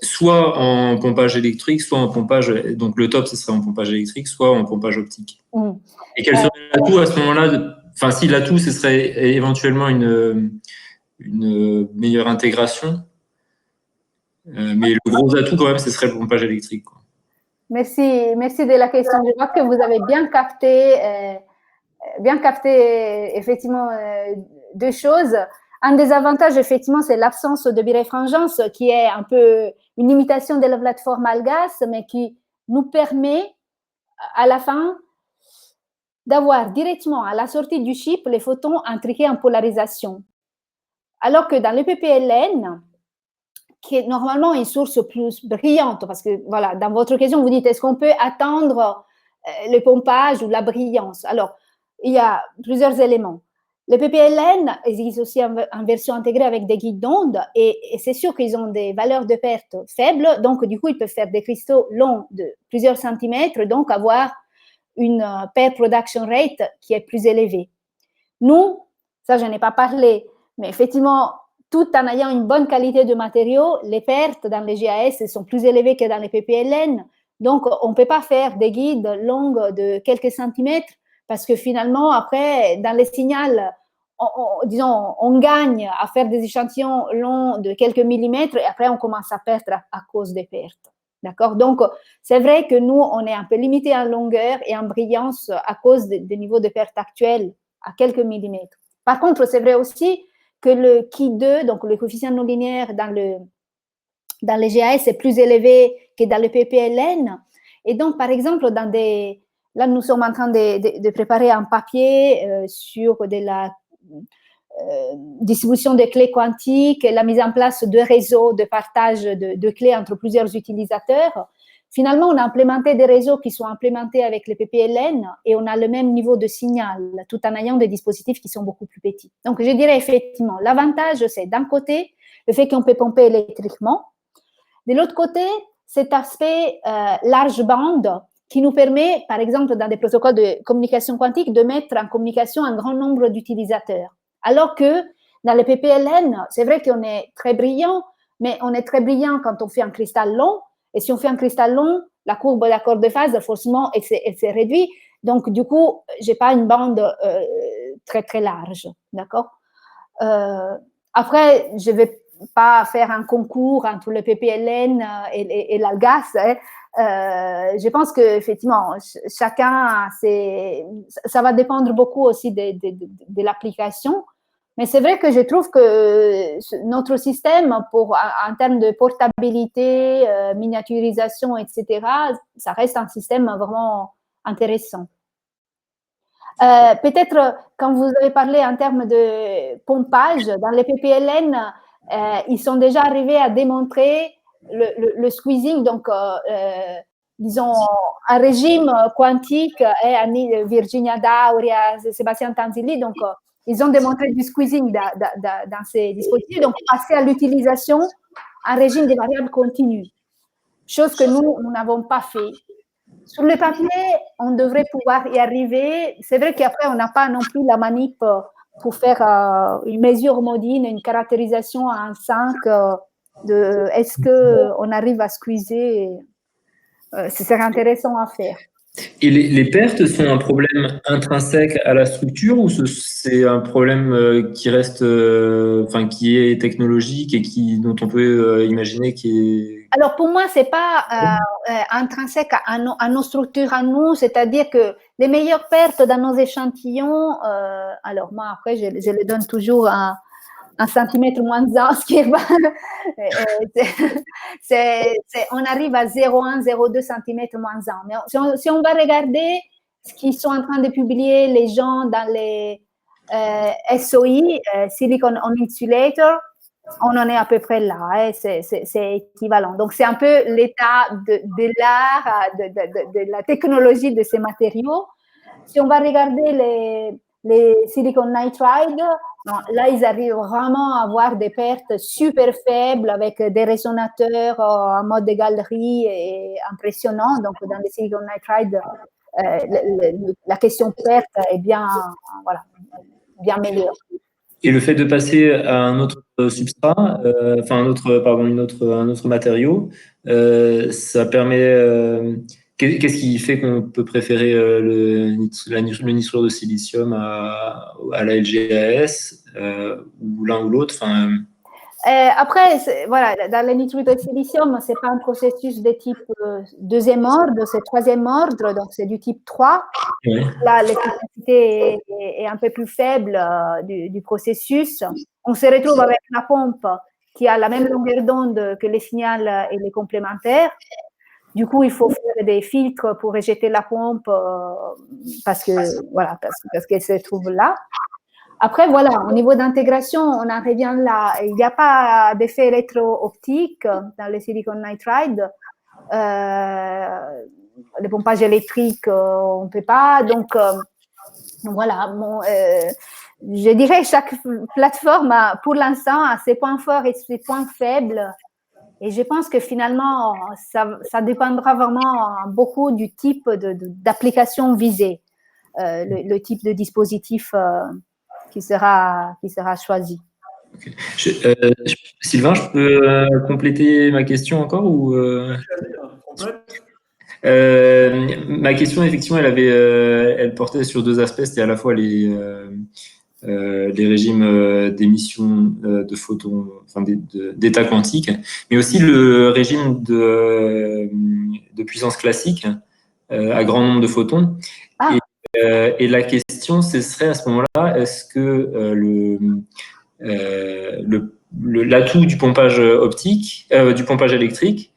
soit en pompage électrique, soit en pompage... Donc, le top, ce serait en pompage électrique, soit en pompage optique. Et quel serait l'atout à ce moment-là? Enfin, si l'atout, ce serait éventuellement une meilleure intégration. Mais le gros atout, quand même, ce serait le pompage électrique, quoi. Merci de la question. Je vois que vous avez bien capté effectivement deux choses. Un des avantages, effectivement, c'est l'absence de biréfringence, qui est un peu une limitation de la plateforme ALGAS, mais qui nous permet, à la fin, d'avoir directement à la sortie du chip les photons intriqués en polarisation. Alors que dans le PPLN, qui est normalement une source plus brillante, parce que voilà, dans votre question, vous dites, est-ce qu'on peut attendre le pompage ou la brillance? Alors, il y a plusieurs éléments. Le PPLN existe aussi en version intégrée avec des guides d'onde et c'est sûr qu'ils ont des valeurs de perte faibles, donc du coup, ils peuvent faire des cristaux longs de plusieurs centimètres, donc avoir une pair production rate qui est plus élevée. Nous, ça, je n'ai pas parlé, mais effectivement, tout en ayant une bonne qualité de matériaux, les pertes dans les GAS sont plus élevées que dans les PPLN. Donc, on ne peut pas faire des guides longs de quelques centimètres parce que finalement, après, dans les signaux, on gagne à faire des échantillons longs de quelques millimètres et après, on commence à perdre à cause des pertes. D'accord? Donc, c'est vrai que nous, on est un peu limité en longueur et en brillance à cause des niveaux de perte actuels à quelques millimètres. Par contre, c'est vrai aussi que le Ki2, donc le coefficient non linéaire dans les GAS est plus élevé que dans le PPLN. Et donc, par exemple, là, nous sommes en train de préparer un papier sur de la distribution des clés quantiques, la mise en place de réseaux de partage de clés entre plusieurs utilisateurs. Finalement, on a implémenté des réseaux qui sont implémentés avec les PPLN et on a le même niveau de signal, tout en ayant des dispositifs qui sont beaucoup plus petits. Donc, je dirais effectivement, l'avantage, c'est d'un côté, le fait qu'on peut pomper électriquement. De l'autre côté, cet aspect large bande qui nous permet, par exemple, dans des protocoles de communication quantique, de mettre en communication un grand nombre d'utilisateurs. Alors que dans les PPLN, c'est vrai qu'on est très brillant, mais on est très brillant quand on fait un cristal long. Et si on fait un cristal long, la courbe d'accord de phase, forcément, elle s'est réduite. Donc, du coup, je n'ai pas une bande très, très large. D'accord? Après, je ne vais pas faire un concours entre le PPLN et l'ALGAS. Je pense qu'effectivement, chacun, ça va dépendre beaucoup aussi de l'application. Mais c'est vrai que je trouve que notre système, en termes de portabilité, miniaturisation, etc., ça reste un système vraiment intéressant. Peut-être, quand vous avez parlé en termes de pompage, dans les PPLN, ils sont déjà arrivés à démontrer le squeezing, donc, disons, un régime quantique, Virginia Dauria, Sébastien Tanzilli, donc, ils ont démontré du squeezing dans ces dispositifs, donc passer à l'utilisation en régime de variables continues, chose que nous n'avons pas fait. Sur le papier, on devrait pouvoir y arriver. C'est vrai qu'après, on n'a pas non plus la manip pour faire une mesure modine, une caractérisation en 5 de est-ce qu'on arrive à squeezer. Ce serait intéressant à faire. Et les pertes sont un problème intrinsèque à la structure ou c'est un problème qui reste, qui est technologique et dont on peut imaginer qui est... Alors, pour moi, ce n'est pas intrinsèque à nos structures, à nous, c'est-à-dire que les meilleures pertes dans nos échantillons, alors moi, après, je les donne toujours à 1 centimètre moins 1, ce qui est on arrive à 0,1, 0,2 cm moins 1. Mais si on va regarder ce qu'ils sont en train de publier les gens dans les SOI, Silicon on Insulator, on en est à peu près là, c'est équivalent. Donc, c'est un peu l'état de l'art, de la technologie de ces matériaux. Si on va regarder les silicon nitride, là, ils arrivent vraiment à avoir des pertes super faibles avec des résonateurs en mode de galerie et impressionnant. Donc, dans les silicon nitride, la question perte est bien meilleure. Et le fait de passer à un autre substrat, un autre matériau, ça permet... Qu'est-ce qui fait qu'on peut préférer le nitrure de silicium à la LGAS ou l'un ou l'autre? Après, voilà, dans le nitrure de silicium, ce n'est pas un processus de type deuxième ordre, c'est troisième ordre, donc c'est du type 3. Ouais. Là, l'efficacité est un peu plus faible du processus. On se retrouve avec la pompe qui a la même longueur d'onde que les signaux et les complémentaires. Du coup, il faut faire des filtres pour rejeter la pompe parce qu'elle se trouve là. Après, voilà, au niveau d'intégration, on en revient là. Il n'y a pas d'effet électro-optique dans le silicon nitride. Le pompage électrique, on ne peut pas. Donc voilà, bon, je dirais que chaque plateforme, pour l'instant, a ses points forts et ses points faibles. Et je pense que finalement, ça dépendra vraiment beaucoup du type d'application visée, le type de dispositif qui sera choisi. Okay. Sylvain, je peux compléter ma question encore ou ma question, effectivement, elle portait sur deux aspects. C'était à la fois les régimes d'émission de photons, enfin d'état quantique, mais aussi le régime de puissance classique à grand nombre de photons. Ah. Et la question, ce serait à ce moment-là, est-ce que l'atout du pompage optique, du pompage électrique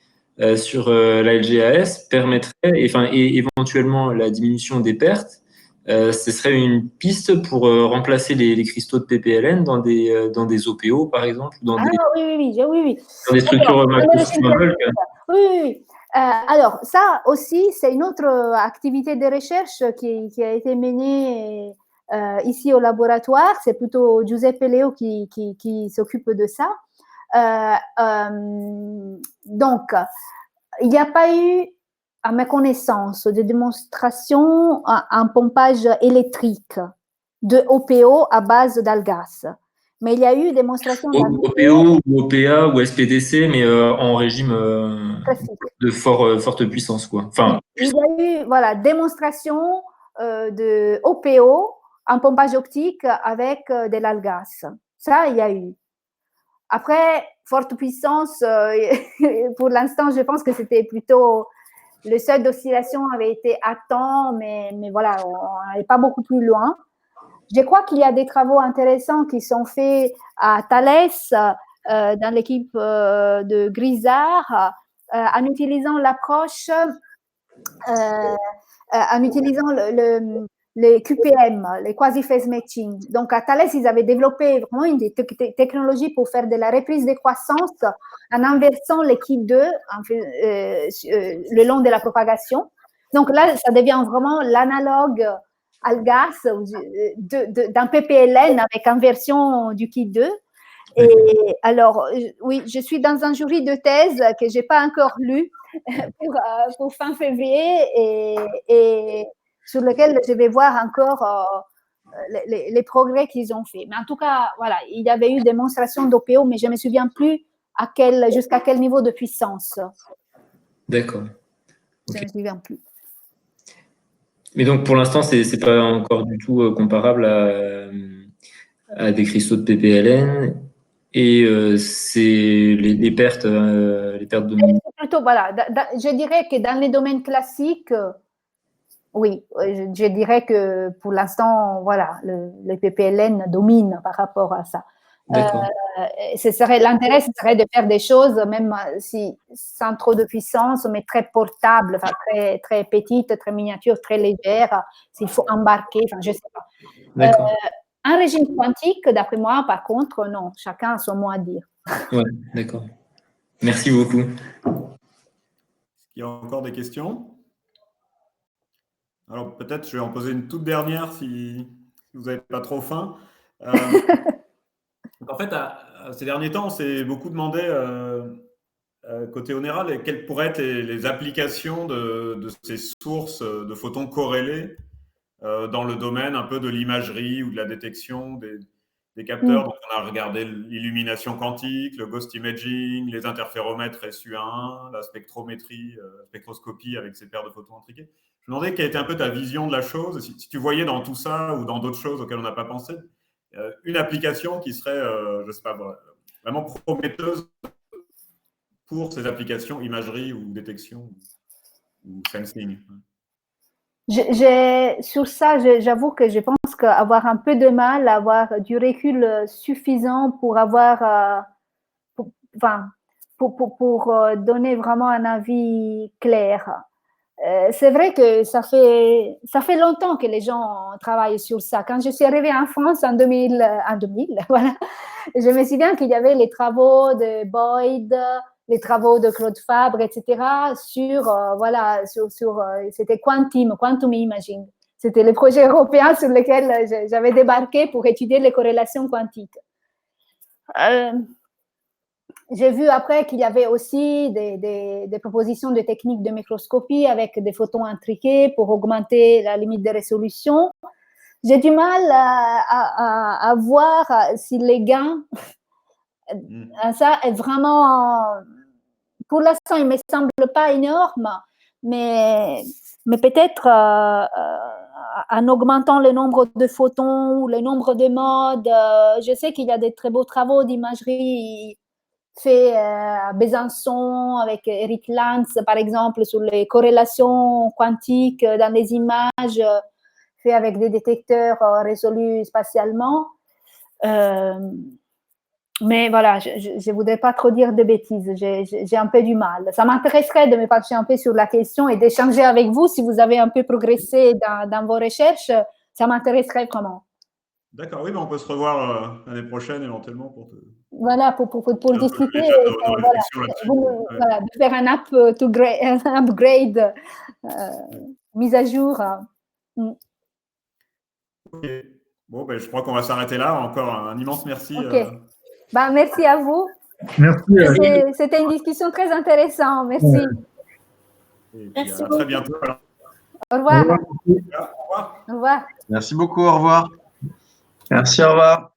sur la LGAS permettrait, et éventuellement la diminution des pertes, ce serait une piste pour remplacer les cristaux de PPLN dans des OPO, par exemple, oui. Dans des structures macro-bulk. Oui. Alors, ça aussi, c'est une autre activité de recherche qui a été menée ici au laboratoire. C'est plutôt Giuseppe Leo qui s'occupe de ça. Donc, il n'y a pas eu, à ma connaissance, de démonstration en pompage électrique de OPO à base d'algas. Mais il y a eu démonstration OPO ou OPA ou SPDC, mais en régime de forte puissance, quoi. Enfin, il y a eu démonstration de OPO en pompage optique avec de l'algas. Ça, il y a eu. Après, forte puissance, pour l'instant, je pense que c'était plutôt le seuil d'oscillation avait été à temps, mais voilà, on n'est pas beaucoup plus loin. Je crois qu'il y a des travaux intéressants qui sont faits à Thales, dans l'équipe de Grisard, en utilisant l'approche, en utilisant les QPM, les quasi-phase matching. Donc, à Thales, ils avaient développé vraiment une technologie pour faire de la reprise des croissances en inversant l'équipe 2 le long de la propagation. Donc là, ça devient vraiment l'analogue algas d'un PPLN avec inversion du kit 2. Et alors, oui, je suis dans un jury de thèse que je n'ai pas encore lu pour fin février et sur lequel je vais voir encore les progrès qu'ils ont fait. Mais en tout cas, voilà, il y avait eu des démonstrations d'OPO, mais je ne me souviens plus jusqu'à quel niveau de puissance. D'accord. Je ne me souviens plus. Mais donc, pour l'instant, ce n'est pas encore du tout comparable à des cristaux de PPLN. Et c'est les pertes de... Plutôt, voilà, je dirais que dans les domaines classiques, oui, je dirais que pour l'instant, voilà, le PPLN domine par rapport à ça. L'intérêt, ce serait de faire des choses, même si sans trop de puissance, mais très portables, enfin, très, très petites, très miniatures, très légères, s'il faut embarquer, enfin, je ne sais pas. Un régime quantique, d'après moi, par contre, non, chacun a son mot à dire. Ouais, d'accord. Merci beaucoup. Est-ce qu'il y a encore des questions? Alors, peut-être, je vais en poser une toute dernière si vous n'avez pas trop faim. En fait, ces derniers temps, on s'est beaucoup demandé, côté Oneral, quelles pourraient être les applications de ces sources de photons corrélés dans le domaine un peu de l'imagerie ou de la détection des capteurs. Donc, on a regardé l'illumination quantique, le ghost imaging, les interféromètres SU1, la spectrométrie, spectroscopie avec ces paires de photons intriqués. Je me demandais quelle était un peu ta vision de la chose, si tu voyais dans tout ça ou dans d'autres choses auxquelles on n'a pas pensé, une application qui serait, je ne sais pas, vraiment prometteuse pour ces applications imagerie ou détection ou sensing. Sur ça, j'avoue que je pense qu'avoir un peu de mal, avoir du recul suffisant pour avoir, pour donner vraiment un avis clair. c'est vrai que ça fait longtemps que les gens travaillent sur ça. Quand je suis arrivée en France en 2000 voilà, je me souviens qu'il y avait les travaux de Boyd, les travaux de Claude Fabre, etc. C'était Quantum Imaging. C'était le projet européen sur lequel j'avais débarqué pour étudier les corrélations quantiques. J'ai vu après qu'il y avait aussi des propositions de techniques de microscopie avec des photons intriqués pour augmenter la limite de résolution. J'ai du mal à voir si les gains, ça est vraiment, pour l'instant, il ne me semble pas énorme, mais peut-être en augmentant le nombre de photons ou le nombre de modes. Je sais qu'il y a des très beaux travaux d'imagerie fait à Besançon avec Eric Lantz, par exemple, sur les corrélations quantiques dans les images, fait avec des détecteurs résolus spatialement. Mais voilà, je ne voudrais pas trop dire de bêtises, j'ai un peu du mal. Ça m'intéresserait de me pencher un peu sur la question et d'échanger avec vous si vous avez un peu progressé dans vos recherches. Ça m'intéresserait vraiment. D'accord, oui, mais on peut se revoir l'année prochaine éventuellement pour voilà, pour discuter, de faire un upgrade, mise à jour. Okay. Bon, ben, je crois qu'on va s'arrêter là. Encore un immense merci. Merci à vous. Merci. C'était une discussion très intéressante. Merci. Et puis à très bientôt. Au revoir. Au revoir. Au revoir. Merci beaucoup, au revoir. Merci, au revoir.